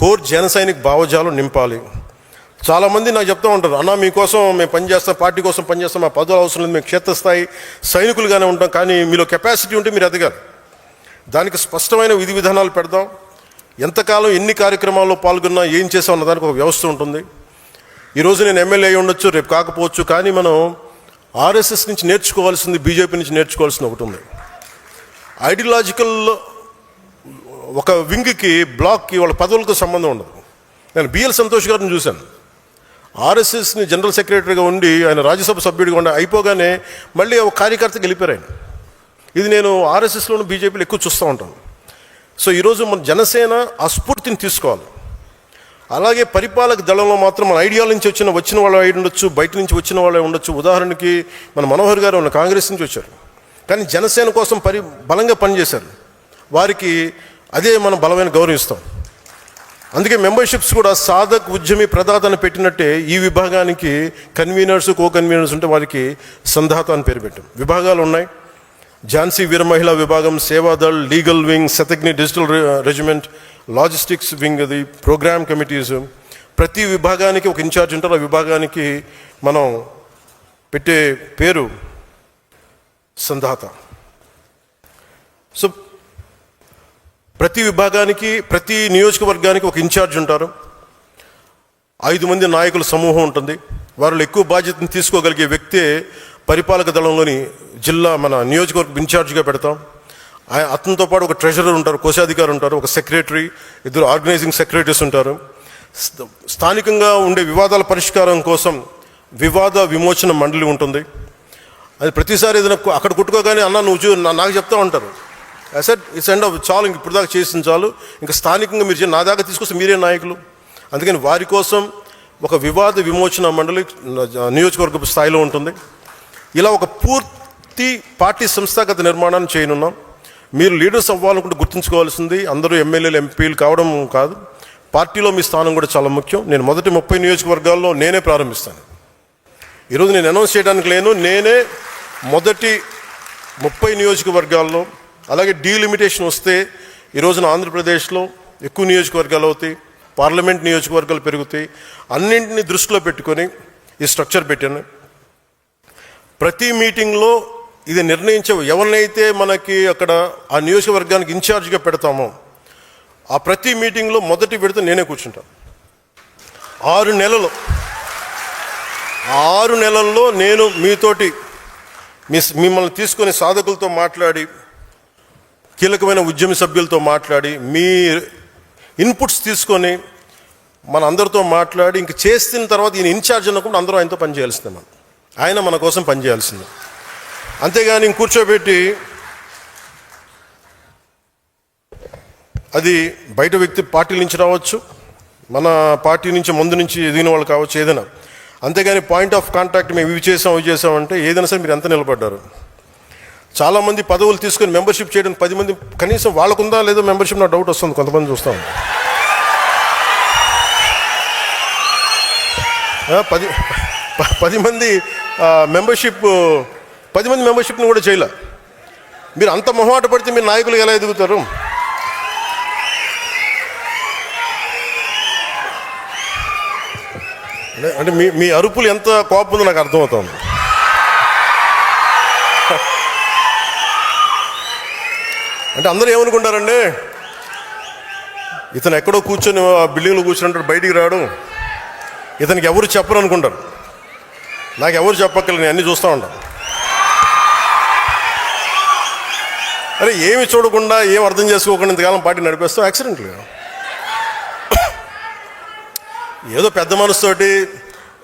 కోర్ జన సైనిక భావజాలం నింపాలి. చాలామంది నాకు చెప్తూ ఉంటారు, అన్న మీకోసం మేము పనిచేస్తాం, పార్టీ కోసం పనిచేస్తాం, మా పదవులు అవసరం లేదు, మేము క్షేత్రస్థాయి సైనికులుగానే ఉంటాం, కానీ మీలో కెపాసిటీ ఉంటే మీరు ఎదగాలి. దానికి స్పష్టమైన విధి విధానాలు పెడదాం. ఎంతకాలం ఎన్ని కార్యక్రమాల్లో పాల్గొన్నా ఏం చేసాం అన్నదానికి ఒక వ్యవస్థ ఉంటుంది. ఈరోజు నేను ఎమ్మెల్యే అయి ఉండొచ్చు, రేపు కాకపోవచ్చు, కానీ మనం ఆర్ఎస్ఎస్ నుంచి నేర్చుకోవాల్సింది, బీజేపీ నుంచి నేర్చుకోవాల్సింది ఒకటి ఉంది. ఐడియాలజికల్ ఒక వింగ్కి, బ్లాక్కి వాళ్ళ పదవులతో సంబంధం ఉండదు. నేను బిఎల్ సంతోష్ గారిని చూశాను, ఆర్ఎస్ఎస్ని జనరల్ సెక్రటరీగా ఉండి ఆయన రాజ్యసభ సభ్యుడిగా ఉండి అయిపోగానే మళ్ళీ ఒక కార్యకర్తకి వెళ్ళిపోయారు ఆయన. ఇది నేను ఆర్ఎస్ఎస్లోను బీజేపీలో ఎక్కువ చూస్తూ ఉంటాను. సో ఈరోజు మన జనసేన ఆ స్ఫూర్తిని తీసుకోవాలి. అలాగే పరిపాలక దళంలో మాత్రం మన ఐడియాల నుంచి వచ్చిన వాళ్ళు అయి ఉండొచ్చు, బయట నుంచి వచ్చిన వాళ్ళే ఉండొచ్చు. ఉదాహరణకి మన మనోహర్ గారు ఉన్న కాంగ్రెస్ నుంచి వచ్చారు, కానీ జనసేన కోసం బలంగా పనిచేశారు. వారికి అదే మనం బలమైన గౌరవిస్తాం. అందుకే మెంబర్షిప్స్ కూడా సాధక్, ఉద్యమి, ప్రదాత అని పెట్టినట్టే ఈ విభాగానికి కన్వీనర్స్, కో కన్వీనర్స్ ఉంటే వారికి సంధాత అని పేరు పెట్టాం. విభాగాలు ఉన్నాయి. ఝాన్సీ వీర మహిళా విభాగం, Sevadal, legal wing, Shataghni digital regiment, logistics wing, అది ప్రోగ్రామ్ కమిటీస్. ప్రతి విభాగానికి ఒక ఇన్ఛార్జ్ ఉంటారు. ఆ విభాగానికి మనం పెట్టే పేరు సంధాత. సో ప్రతి విభాగానికి, ప్రతి నియోజకవర్గానికి ఒక ఇన్ఛార్జ్ ఉంటారు. 5 మంది నాయకుల సమూహం ఉంటుంది. వారిలో ఎక్కువ బాధ్యతను తీసుకోగలిగే వ్యక్తే పరిపాలక దళంలోని జిల్లా మన నియోజకవర్గం ఇన్ఛార్జిగా పెడతాం. అతనితో పాటు ఒక ట్రెజరర్ ఉంటారు, కోశాధికారి ఉంటారు, ఒక సెక్రటరీ, 2 ఆర్గనైజింగ్ సెక్రటరీస్ ఉంటారు. స్థానికంగా ఉండే వివాదాల పరిష్కారం కోసం వివాద విమోచన మండలి ఉంటుంది. అది ప్రతిసారి ఏదైనా అక్కడ కుట్టుకోగానే అన్న నువ్వు నాకు చెప్తా ఉంటారు, అసెట్ ఇట్స్ ఎండ్ ఆఫ్, చాలు, ఇంక ఇప్పుడు దాకా చేసిన చాలు, ఇంకా స్థానికంగా మీరు నా దాకా తీసుకొస్తే మీరే నాయకులు. అందుకని వారి కోసం ఒక వివాద విమోచన మండలి నియోజకవర్గ స్థాయిలో ఉంటుంది. ఇలా ఒక పూర్తి పార్టీ సంస్థాగత నిర్మాణాన్ని చేయనున్నాం. మీరు లీడర్స్ అవ్వాలనుకుంటే గుర్తుంచుకోవాల్సింది అందరూ ఎమ్మెల్యేలు ఎంపీలు కావడం కాదు, పార్టీలో మీ స్థానం కూడా చాలా ముఖ్యం. నేను మొదటి 30 నియోజకవర్గాల్లో నేనే ప్రారంభిస్తాను. ఈరోజు నేను అనౌన్స్ చేయడానికి లేను, నేనే మొదటి 30 నియోజకవర్గాల్లో. అలాగే డీలిమిటేషన్ వస్తే ఈరోజున ఆంధ్రప్రదేశ్లో ఎక్కువ నియోజకవర్గాలు అవుతాయి, పార్లమెంట్ నియోజకవర్గాలు పెరుగుతాయి. అన్నింటినీ దృష్టిలో పెట్టుకొని ఈ స్ట్రక్చర్ పెట్టాను. ప్రతి మీటింగ్లో ఇది నిర్ణయించే ఎవరినైతే మనకి అక్కడ ఆ నియోజకవర్గానికి ఇన్ఛార్జ్గా పెడతామో ఆ ప్రతి మీటింగ్లో మొదటి విడత నేనే కూర్చుంటాను. 6 నెలల్లో నేను మీతోటి మిమ్మల్ని తీసుకొని సాధకులతో మాట్లాడి, కీలకమైన ఉద్యమ సభ్యులతో మాట్లాడి, మీ ఇన్పుట్స్ తీసుకొని మన అందరితో మాట్లాడి ఇంక చేసిన తర్వాత ఈయన ఇన్ఛార్జ్ అన్నప్పుడు అందరూ ఆయనతో పనిచేయాల్సిందే. ఆయన మన కోసం పనిచేయాల్సిందే. అంతేగాని కూర్చోబెట్టి అది బయట వ్యక్తి పార్టీ నుంచి రావచ్చు, మన పార్టీ నుంచి ముందు నుంచి ఎదిగిన వాళ్ళు కావచ్చు, ఏదైనా. అంతేగాని పాయింట్ ఆఫ్ కాంటాక్ట్ మేము ఇవి చేసామంటే ఏదైనా సరే మీరు ఎంత నిలబడ్డారు. చాలామంది పదవులు తీసుకొని మెంబర్షిప్ చేయడానికి 10 మంది కనీసం వాళ్ళకుందా లేదో మెంబర్షిప్, నాకు డౌట్ వస్తుంది. కొంతమంది చూస్తాం 10 మంది మెంబర్షిప్, 10 మంది మెంబర్షిప్ని కూడా చేయలే. మీరు అంత మొహమాట పడితే మీరు నాయకులు ఎలా ఎదుగుతారు? అంటే మీ అరుపులు ఎంత కోపం ఉందో నాకు అర్థమవుతుంది. అంటే అందరూ ఏమనుకుంటారండి, ఇతను ఎక్కడో కూర్చొని బిల్డింగ్లో కూర్చుంటాడు, బయటికి రాడు, ఇతనికి ఎవరు చెప్పరు అనుకుంటారు. నాకు ఎవరు చెప్పక్కర్లేదు, నేను అన్నీ చూస్తూ ఉంటాను. అరే ఏమి చూడకుండా, ఏం అర్థం చేసుకోకుండా ఇంతకాలం పార్టీ నడిపేస్తాం యాక్సిడెంట్లుగా. ఏదో పెద్ద మనసుతోటి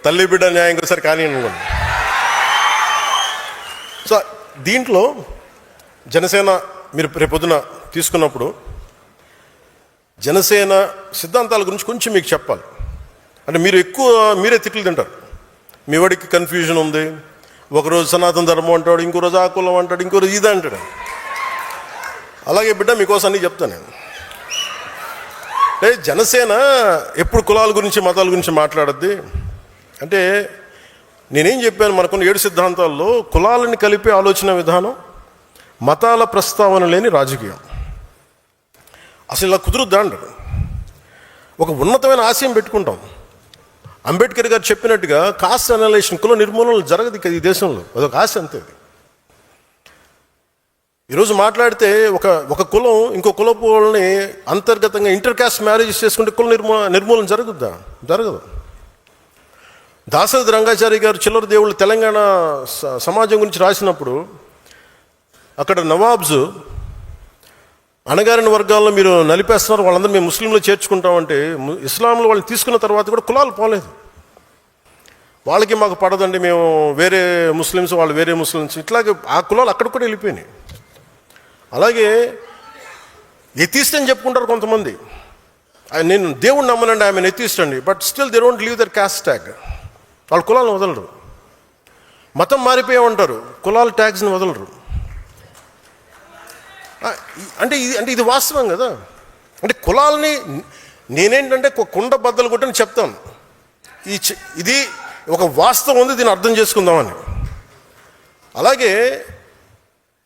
తల్లి బిడ్డ న్యాయం ఒకసారి కానీ అనుకోండి. సో దీంట్లో జనసేన మీరు రేపొద్దున తీసుకున్నప్పుడు జనసేన సిద్ధాంతాల గురించి కొంచెం మీకు చెప్పాలి. అంటే మీరే తిట్లు తింటారు. మీ వాడికి కన్ఫ్యూజన్ ఉంది, ఒకరోజు సనాతన ధర్మం అంటాడు, ఇంకో రోజు ఆ కులం అంటాడు, ఇంకో రోజు ఇది అంటాడు. అలాగే బిడ్డ మీకోసం అన్నీ చెప్తాను నేను. జనసేన ఎప్పుడు కులాల గురించి మతాల గురించి మాట్లాడద్ది. అంటే నేనేం చెప్పాను, మనకున్న 7 సిద్ధాంతాల్లో కులాలని కలిపే ఆలోచన విధానం, మతాల ప్రస్తావన లేని రాజకీయం. అసలు ఇలా కుదురుద్దా అంటారు. ఒక ఉన్నతమైన ఆశయం పెట్టుకుంటాం. అంబేద్కర్ గారు చెప్పినట్టుగా కాస్ట్ అనలైజేషన్, కుల నిర్మూలన జరగదు ఇక ఈ దేశంలో. అదొక ఆశ అంతే. ఈరోజు మాట్లాడితే ఒక కులం ఇంకో కులపు వాళ్ళని అంతర్గతంగా ఇంటర్ కాస్ట్ మ్యారేజెస్ చేసుకుంటే కుల నిర్మూలన జరుగుద్దా? జరగదు. దాశరథి రంగాచారి గారు చిల్లర దేవుళ్ళు తెలంగాణ సమాజం గురించి రాసినప్పుడు అక్కడ నవాబ్స్ అణగారిన వర్గాల్లో మీరు నలిపేస్తున్నారు, వాళ్ళందరూ మేము ముస్లింలో చేర్చుకుంటామంటే ఇస్లాంలో వాళ్ళని తీసుకున్న తర్వాత కూడా కులాలు పోలేదు. వాళ్ళకి మాకు పడదండి, మేము వేరే ముస్లిమ్స్, వాళ్ళు వేరే ముస్లిమ్స్, ఇట్లాగే ఆ కులాలు అక్కడ కూడా వెళ్ళిపోయినాయి. అలాగే ఎథీస్ట్ అని చెప్పుకుంటారు కొంతమంది. నేను దేవుణ్ణి నమ్మనండి, ఆమె ఎథీస్ట్ అండి, but still they don't leave their caste tag. వాళ్ళు కులాలను వదలరు. మతం మారిపోయామంటారు, కులాల ట్యాగ్స్ని వదలరు. అంటే ఇది వాస్తవం కదా. అంటే కులాలని నేనేంటంటే కుండ బద్దలు కొట్టని చెప్తాను. ఇది ఒక వాస్తవం ఉంది, దీన్ని అర్థం చేసుకుందామని. అలాగే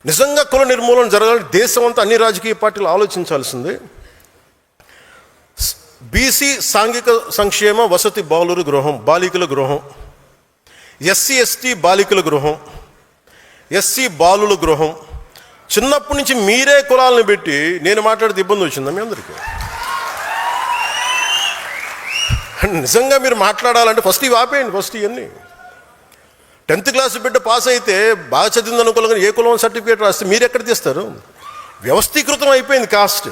నిజంగా కుల నిర్మూలన జరగాలని దేశం అంతా అన్ని రాజకీయ పార్టీలు ఆలోచించాల్సింది. బీసీ సాంఘిక సంక్షేమ వసతి బాలికల గృహం, ఎస్సీ ఎస్టీ బాలికల గృహం, ఎస్సీ బాలుల గృహం. చిన్నప్పటి నుంచి మీరే కులాలను పెట్టి నేను మాట్లాడితే ఇబ్బంది వచ్చిందా మీ అందరికీ? నిజంగా మీరు మాట్లాడాలంటే ఫస్ట్ ఇవి ఆపేయండి. ఫస్ట్ ఇవన్నీ 10th క్లాస్ బిడ్డ పాస్ అయితే బాగా చదివింది అనుకోవాలి, ఏ కులం సర్టిఫికేట్ రాస్తే మీరు ఎక్కడ తీస్తారు? వ్యవస్థీకృతం అయిపోయింది కాస్ట్.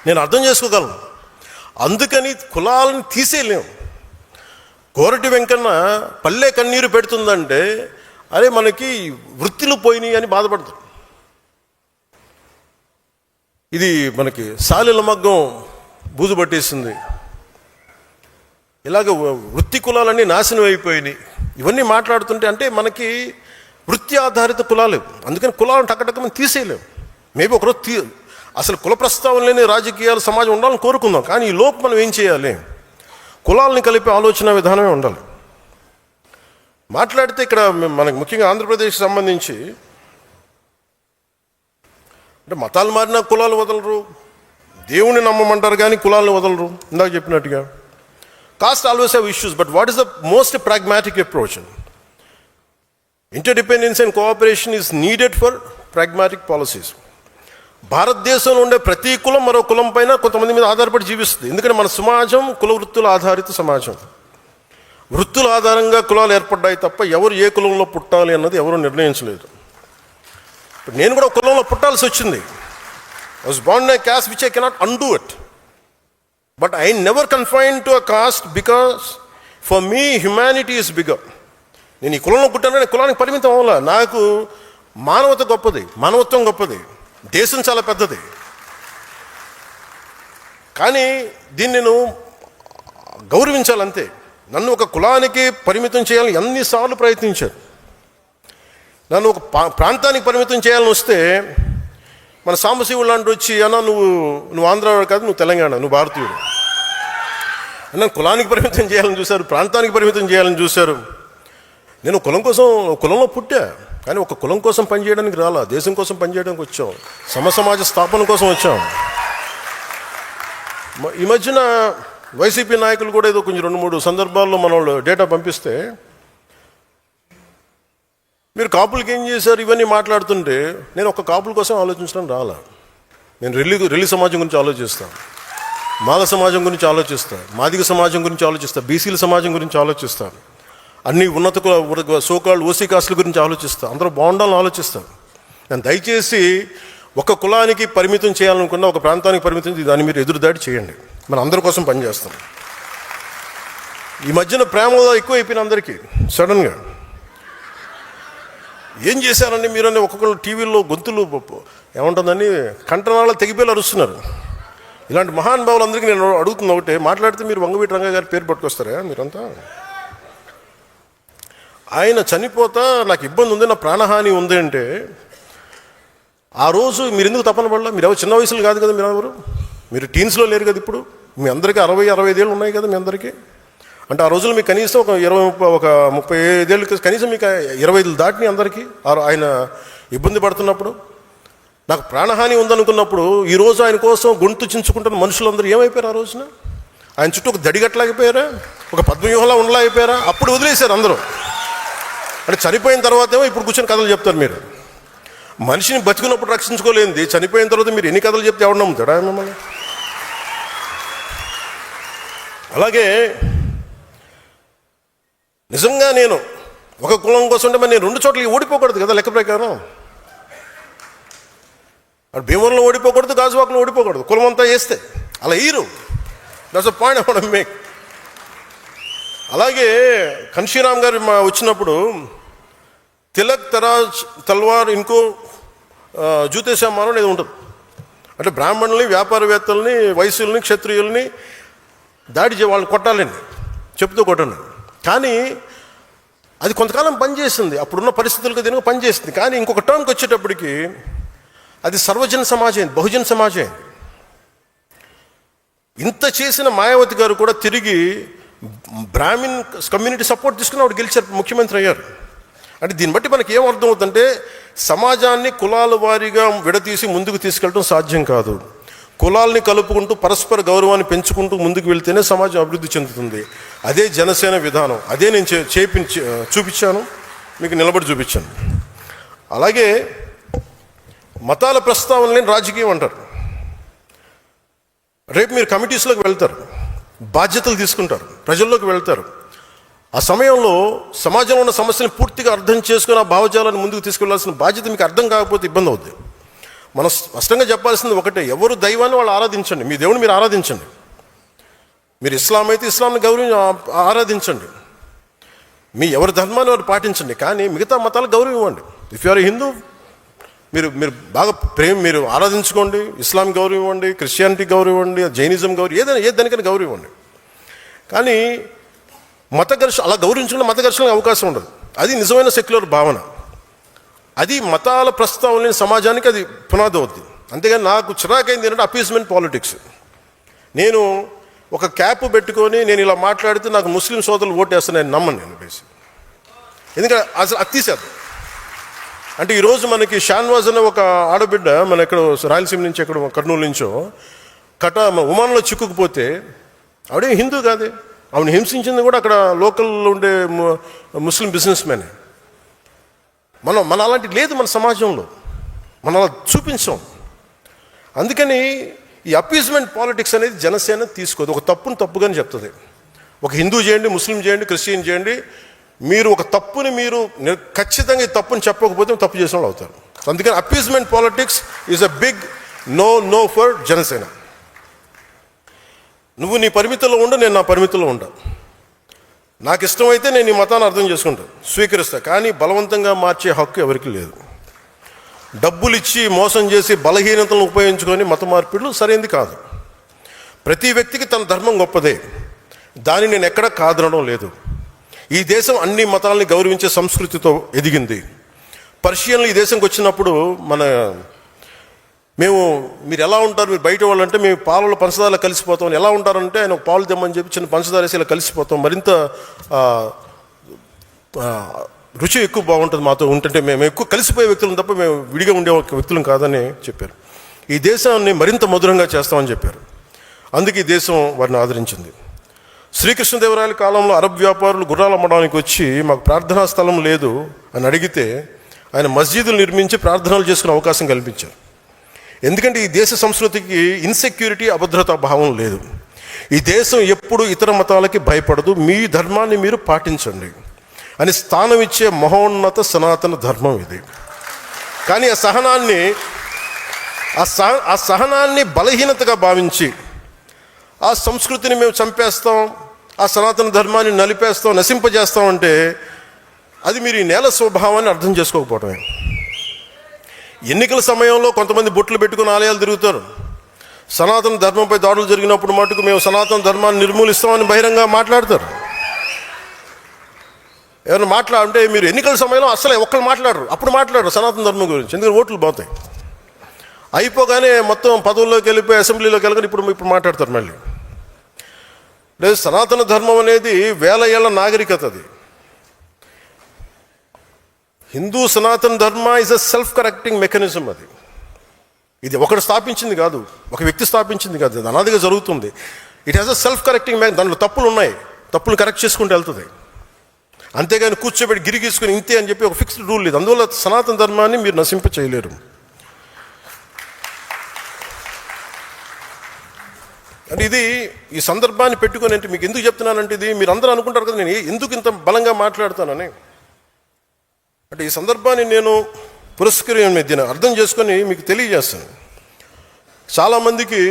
నేను అర్థం చేసుకోగలను. అందుకని కులాలను తీసేయలేము. కోరటి వెంకన్న పల్లె కన్నీరు పెడుతుందంటే అరే మనకి వృత్తిలు పోయినాయి అని బాధపడతారు. ఇది మనకి సాలెల మగ్గం బూజు పట్టేసింది. ఇలాగ వృత్తి కులాలన్నీ నాశనం అయిపోయినాయి. ఇవన్నీ మాట్లాడుతుంటే అంటే మనకి వృత్తి ఆధారిత కులాలు, అందుకని కులాలను టక్కటక్కమని తీసేయలేము. మేబీ ఒకరోజు అసలు కుల ప్రస్తావన లేని రాజకీయాలు సమాజం ఉండాలని కోరుకుందాం, కానీ ఈ లోపు మనం ఏం చేయాలి? కులాలని కలిపే ఆలోచన విధానమే ఉండాలి. మాట్లాడితే ఇక్కడ మనకి ముఖ్యంగా ఆంధ్రప్రదేశ్కి సంబంధించి అంటే మతాలు మారినా కులాలు వదలరు, దేవుని నమ్మమంటారు కానీ కులాలను వదలరు. ఇందాక చెప్పినట్టుగా caste always have issues, but what is the most pragmatic approach? Interdependence and cooperation is needed for pragmatic policies. భారతదేశంలో ఉండే ప్రతి కులం మరో కులం పైన కొంతమంది మీద ఆధారపడి జీవిస్తుంది. ఎందుకంటే మన సమాజం కుల వృత్తుల ఆధారిత సమాజం. వృత్తుల ఆధారంగా కులాలు ఏర్పడ్డాయి తప్ప ఎవరు ఏ కులంలో పుట్టాలి అన్నది ఎవరు నిర్ణయించలేదు. నేను కూడా కులంలో పుట్టాల్సి వచ్చింది. I was born in a caste which I cannot undo it. But I never confined to a caste because for me humanity is bigger. నేను ఈ కులంలో పుట్టానని కులానికి పరిమితం అవ్వాల. నాకు మానవత గొప్పది, మానవత్వం గొప్పది, దేశం చాలా పెద్దది. కానీ దీన్ని నేను గౌరవించాలంతే. నన్ను ఒక కులానికి పరిమితం చేయాలని ఎన్నిసార్లు ప్రయత్నించారు. నన్ను ఒక ప్రాంతానికి పరిమితం చేయాలని వస్తే మన సాంబశివుడు లాంటి వచ్చి అన్నా నువ్వు ఆంధ్రావాడు కాదు, నువ్వు తెలంగాణ, నువ్వు భారతీయుడు. అన్న కులానికి పరిమితం చేయాలని చూశారు, ప్రాంతానికి పరిమితం చేయాలని చూశారు. నేను కులంలో పుట్టా, కానీ ఒక కులం కోసం పనిచేయడానికి రాలా, దేశం కోసం పనిచేయడానికి వచ్చాం, సమాజ స్థాపన కోసం వచ్చాం. ఈ మధ్యన వైసీపీ నాయకులు కూడా ఏదో కొంచెం 2-3 సందర్భాల్లో మన వాళ్ళు డేటా పంపిస్తే మీరు కాపులకి ఏం చేశారు ఇవన్నీ మాట్లాడుతుంటే నేను ఒక కాపుల కోసం ఆలోచించడం రాలా. నేను రెల్లి సమాజం గురించి ఆలోచిస్తాను, మాల సమాజం గురించి ఆలోచిస్తాను, మాదిగ సమాజం గురించి ఆలోచిస్తాను, బీసీల సమాజం గురించి ఆలోచిస్తాను, అన్ని ఉన్నత సోకాళ్ళు ఓసీ కాస్టుల గురించి ఆలోచిస్తాను, అందరూ బాగుండాలని ఆలోచిస్తాను. నేను దయచేసి ఒక కులానికి పరిమితం చేయాలనుకున్న, ఒక ప్రాంతానికి పరిమితం దాన్ని మీరు ఎదురుదాడి చేయండి. మనం అందరి కోసం పనిచేస్తాం. ఈ మధ్యన ప్రేమలో ఎక్కువ అయిపోయిన అందరికీ సడన్గా ఏం చేశారండి మీరని ఒక్కొక్కరు టీవీల్లో గొంతులు ఏముంటుందని కంటనాళ్ళ తెగిపోయి అరుస్తున్నారు. ఇలాంటి మహానుభావులందరికీ నేను అడుగుతున్న ఒకటే, మాట్లాడితే మీరు వంగవీటి రంగా గారి పేరు పట్టుకొస్తారా మీరంతా? ఆయన చనిపోతా నాకు ఇబ్బంది ఉంది, నా ప్రాణహాని ఉంది అంటే ఆ రోజు మీరు ఎందుకు తపన పడలా? మీరు ఎవరు చిన్న వయసులు కాదు కదా, మీరు టీన్స్లో లేరు కదా. ఇప్పుడు మీ అందరికీ 60-65 ఏళ్ళు ఉన్నాయి కదా మీ అందరికీ. అంటే ఆ రోజులు మీకు కనీసం ఒక 35 ఏళ్ళు, కనీసం మీకు 25 దాటిని అందరికీ. ఆయన ఇబ్బంది పడుతున్నప్పుడు, నాకు ప్రాణహాని ఉందనుకున్నప్పుడు, ఈరోజు ఆయన కోసం గొంతు చించుకుంటున్న మనుషులందరూ ఏమైపోయారు? ఆ రోజున ఆయన చుట్టూ ఒక దడిగట్లాగిపోయారా, ఒక పద్మవ్యూహంలా ఉండలేకపోయారా? అప్పుడు వదిలేశారు అందరూ. అంటే చనిపోయిన తర్వాత ఏమో ఇప్పుడు కూర్చొని కథలు చెప్తారు. మీరు మనిషిని బతుకున్నప్పుడు రక్షించుకోలేంది, చనిపోయిన తర్వాత మీరు ఎన్ని కథలు చెప్తే ఎవరు నమ్ముతాడా మిమ్మల్ని? అలాగే నిజంగా నేను ఒక కులం కోసం ఉంటే మరి నేను 2 చోట్లకి ఓడిపోకూడదు కదా లెక్క ప్రకారం. అటు భీమవరంలో ఓడిపోకూడదు, గాజువాకలో ఓడిపోకూడదు, కులం అంతా వేస్తే అలా ఈరు. That's a point I want to make. అలాగే కన్షీరామ్ గారు వచ్చినప్పుడు తిలక్ తల్వార్ ఇంకో జూతేశ్యామానం అనేది ఉంటుంది. అంటే బ్రాహ్మణుల్ని, వ్యాపారవేత్తల్ని, వైశ్యుల్ని, క్షత్రియుల్ని వాళ్ళని కొట్టాలండి, చెప్తూ కొట్టండి. కానీ అది కొంతకాలం పనిచేస్తుంది, అప్పుడున్న పరిస్థితులకు దీనికి పనిచేస్తుంది. కానీ ఇంకొక టర్మ్కి వచ్చేటప్పటికి అది సర్వజన సమాజం, బహుజన సమాజం. ఇంత చేసిన మాయావతి గారు కూడా తిరిగి బ్రాహ్మిన్ కమ్యూనిటీ సపోర్ట్ తీసుకుని ఆవిడ గెలిచారు, ముఖ్యమంత్రి అయ్యారు. అంటే దీన్ని బట్టి మనకి ఏం అర్థం అవుతుందంటే సమాజాన్ని కులాల వారీగా విడతీసి ముందుకు తీసుకెళ్ళడం సాధ్యం కాదు. కులాల్ని కలుపుకుంటూ పరస్పర గౌరవాన్ని పెంచుకుంటూ ముందుకు వెళ్తేనే సమాజం అభివృద్ధి చెందుతుంది. అదే జనసేన విధానం, అదే నేను చూపించాను, మీకు నిలబడి చూపించాను. అలాగే మతాల ప్రస్తావనని రాజకీయం అంటారు. రేపు మీరు కమిటీస్లోకి వెళ్తారు, బాధ్యతలు తీసుకుంటారు, ప్రజల్లోకి వెళ్తారు. ఆ సమయంలో సమాజంలో ఉన్న సమస్యలను పూర్తిగా అర్థం చేసుకుని ఆ భావజాలను ముందుకు తీసుకెళ్లాల్సిన బాధ్యత మీకు అర్థం కాకపోతే ఇబ్బంది అవుతుంది. మనం స్పష్టంగా చెప్పాల్సింది ఒకటే, ఎవరు దైవాన్ని వాళ్ళు ఆరాధించండి, మీ దేవుని మీరు ఆరాధించండి. మీరు ఇస్లాం అయితే ఇస్లాంని ఆరాధించండి, మీ ఎవరి ధర్మాన్ని వారు పాటించండి. కానీ మిగతా మతాలకు గౌరవం ఇవ్వండి. ఇఫ్ యు ఆర్ హిందూ, మీరు బాగా మీరు ఆరాధించుకోండి, ఇస్లాం గౌరవం ఇవ్వండి, క్రిస్టియానిటీ గౌరవం ఇవ్వండి, జైనిజం గౌరవం, ఏ దానికైనా గౌరవం ఇవ్వండి. కానీ మత ఘర్షణ అలా గౌరవించుకున్న మత ఘర్షణకు అవకాశం ఉండదు. అది నిజమైన సెక్యులర్ భావన. అది మతాల ప్రస్తావన లేని సమాజానికి అది పునాది అవుద్ది. అంతేగాని నాకు చిరాకైంది ఏంటంటే అపీస్మెంట్ పాలిటిక్స్. నేను ఒక క్యాప్ పెట్టుకొని నేను ఇలా మాట్లాడితే నాకు ముస్లిం సోదరులు ఓటేస్తాను నేను నమ్మను. నేను బేసి ఎందుకంటే అసలు అది తీసేద్దాం. అంటే ఈరోజు మనకి షాన్వాజ్ అనే ఒక ఆడబిడ్డ మన ఎక్కడ రాయలసీమ నుంచి ఎక్కడ కర్నూలు నుంచో ఉమాన్లో చిక్కుకుపోతే ఆవిడే హిందూ కాదే. ఆవిడ హింసించింది కూడా అక్కడ లోకల్లో ఉండే ముస్లిం బిజినెస్ మ్యానే. మన అలాంటి లేదు మన సమాజంలో, మనం అలా చూపించాం. అందుకని ఈ అపీజ్మెంట్ పాలిటిక్స్ అనేది జనసేన తీసుకోదు. ఒక తప్పును తప్పుగానే చెప్తుంది. ఒక హిందూ చేయండి, ముస్లిం చేయండి, క్రిస్టియన్ చేయండి, మీరు ఒక తప్పుని మీరు ఖచ్చితంగా ఈ తప్పుని చెప్పకపోతే తప్పు చేసిన వాళ్ళు అవుతారు. అందుకని appeasement politics is a big no for Janasena. నువ్వు నీ పరిమితుల్లో ఉండు, నేను నా పరిమితుల్లో ఉండా. నాకు ఇష్టమైతే నేను ఈ మతాన్ని అర్థం చేసుకుంటాను, స్వీకరిస్తా. కానీ బలవంతంగా మార్చే హక్కు ఎవరికి లేదు. డబ్బులు ఇచ్చి మోసం చేసి బలహీనతలను ఉపయోగించుకొని మత మార్పిడులు సరైనది కాదు. ప్రతి వ్యక్తికి తన ధర్మం గొప్పదే, దాన్ని నేను ఎక్కడ కాదనడం లేదు. ఈ దేశం అన్ని మతాలని గౌరవించే సంస్కృతితో ఎదిగింది. పర్షియన్లు ఈ దేశంకి వచ్చినప్పుడు మీరు ఎలా ఉంటారు, మీరు బయట వాళ్ళు అంటే మేము పాలలో పంచదారలో కలిసిపోతాం. ఎలా ఉంటారంటే ఆయన ఒక పాలు తెమ్మని చెప్పి చిన్న పంచదార వేసి ఇలా కలిసిపోతాం, మరింత రుచి ఎక్కువ బాగుంటుంది మాతో ఉంటుంటే. మేము ఎక్కువ కలిసిపోయే వ్యక్తులను తప్ప మేము విడిగా ఉండే వ్యక్తులం కాదని చెప్పారు. ఈ దేశాన్ని మరింత మధురంగా చేస్తామని చెప్పారు. అందుకే ఈ దేశం వారిని ఆదరించింది. శ్రీకృష్ణదేవరాయల కాలంలో అరబ్ వ్యాపారులు గుర్రాలు అమ్మడానికి వచ్చి మాకు ప్రార్థనా స్థలం లేదు అని అడిగితే ఆయన మస్జిదులు నిర్మించి ప్రార్థనలు చేసుకునే అవకాశం కల్పించారు. ఎందుకంటే ఈ దేశ సంస్కృతికి ఇన్సెక్యూరిటీ, అభద్రతా భావం లేదు. ఈ దేశం ఎప్పుడు ఇతర మతాలకి భయపడదు. మీ ధర్మాన్ని మీరు పాటించండి అని స్థానం ఇచ్చే మహోన్నత సనాతన ధర్మం ఇది. కానీ ఆ సహనాన్ని బలహీనతగా భావించి ఆ సంస్కృతిని మేము చంపేస్తాం, ఆ సనాతన ధర్మాన్ని నలిపేస్తాం, నశింపజేస్తాం అంటే అది మీరు ఈ నేల స్వభావాన్ని అర్థం చేసుకోకపోవటమే. ఎన్నికల సమయంలో కొంతమంది బొట్లు పెట్టుకుని ఆలయాలు తిరుగుతారు. సనాతన ధర్మంపై దాడులు జరిగినప్పుడు మటుకు మేము సనాతన ధర్మాన్ని నిర్మూలిస్తామని బహిరంగ మాట్లాడతారు. ఎవరైనా అంటే మీరు ఎన్నికల సమయంలో అసలు ఒక్కరు మాట్లాడరు, అప్పుడు మాట్లాడరు సనాతన ధర్మం గురించి, ఎందుకంటే ఓట్లు పోతాయి. అయిపోగానే మొత్తం పదవుల్లోకి వెళ్ళిపోయి అసెంబ్లీలోకి వెళ్ళగానే ఇప్పుడు మాట్లాడతారు మళ్ళీ. లేదు, సనాతన ధర్మం అనేది వేల ఏళ్ల నాగరికత. అది హిందూ సనాతన ధర్మ is a self correcting mechanism. ఇది ఒకటి స్థాపించింది కాదు, ఒక వ్యక్తి స్థాపించింది కాదు, అది అనాదిగా జరుగుతుంది. It has a self correcting దాంట్లో తప్పులు ఉన్నాయి, తప్పులు కరెక్ట్ చేసుకుంటూ వెళ్తుంది. అంతేగాని కూర్చోబెట్టి గిరిగీసుకుని ఇంతే అని చెప్పి ఒక ఫిక్స్డ్ రూల్ లేదు. అందువల్ల సనాతన ధర్మాన్ని మీరు నశింప చేయలేరు. అంటే ఇది ఈ సందర్భాన్ని పెట్టుకొని అంటే మీకు ఎందుకు చెప్తున్నానంటే, ఇది మీరు అందరూ అనుకుంటారు కదా నేను ఎందుకు ఇంత బలంగా మాట్లాడతానని. అంటే ఈ సందర్భాన్ని నేను దీన్ని అర్థం చేసుకొని మీకు తెలియజేస్తాను. చాలామందికి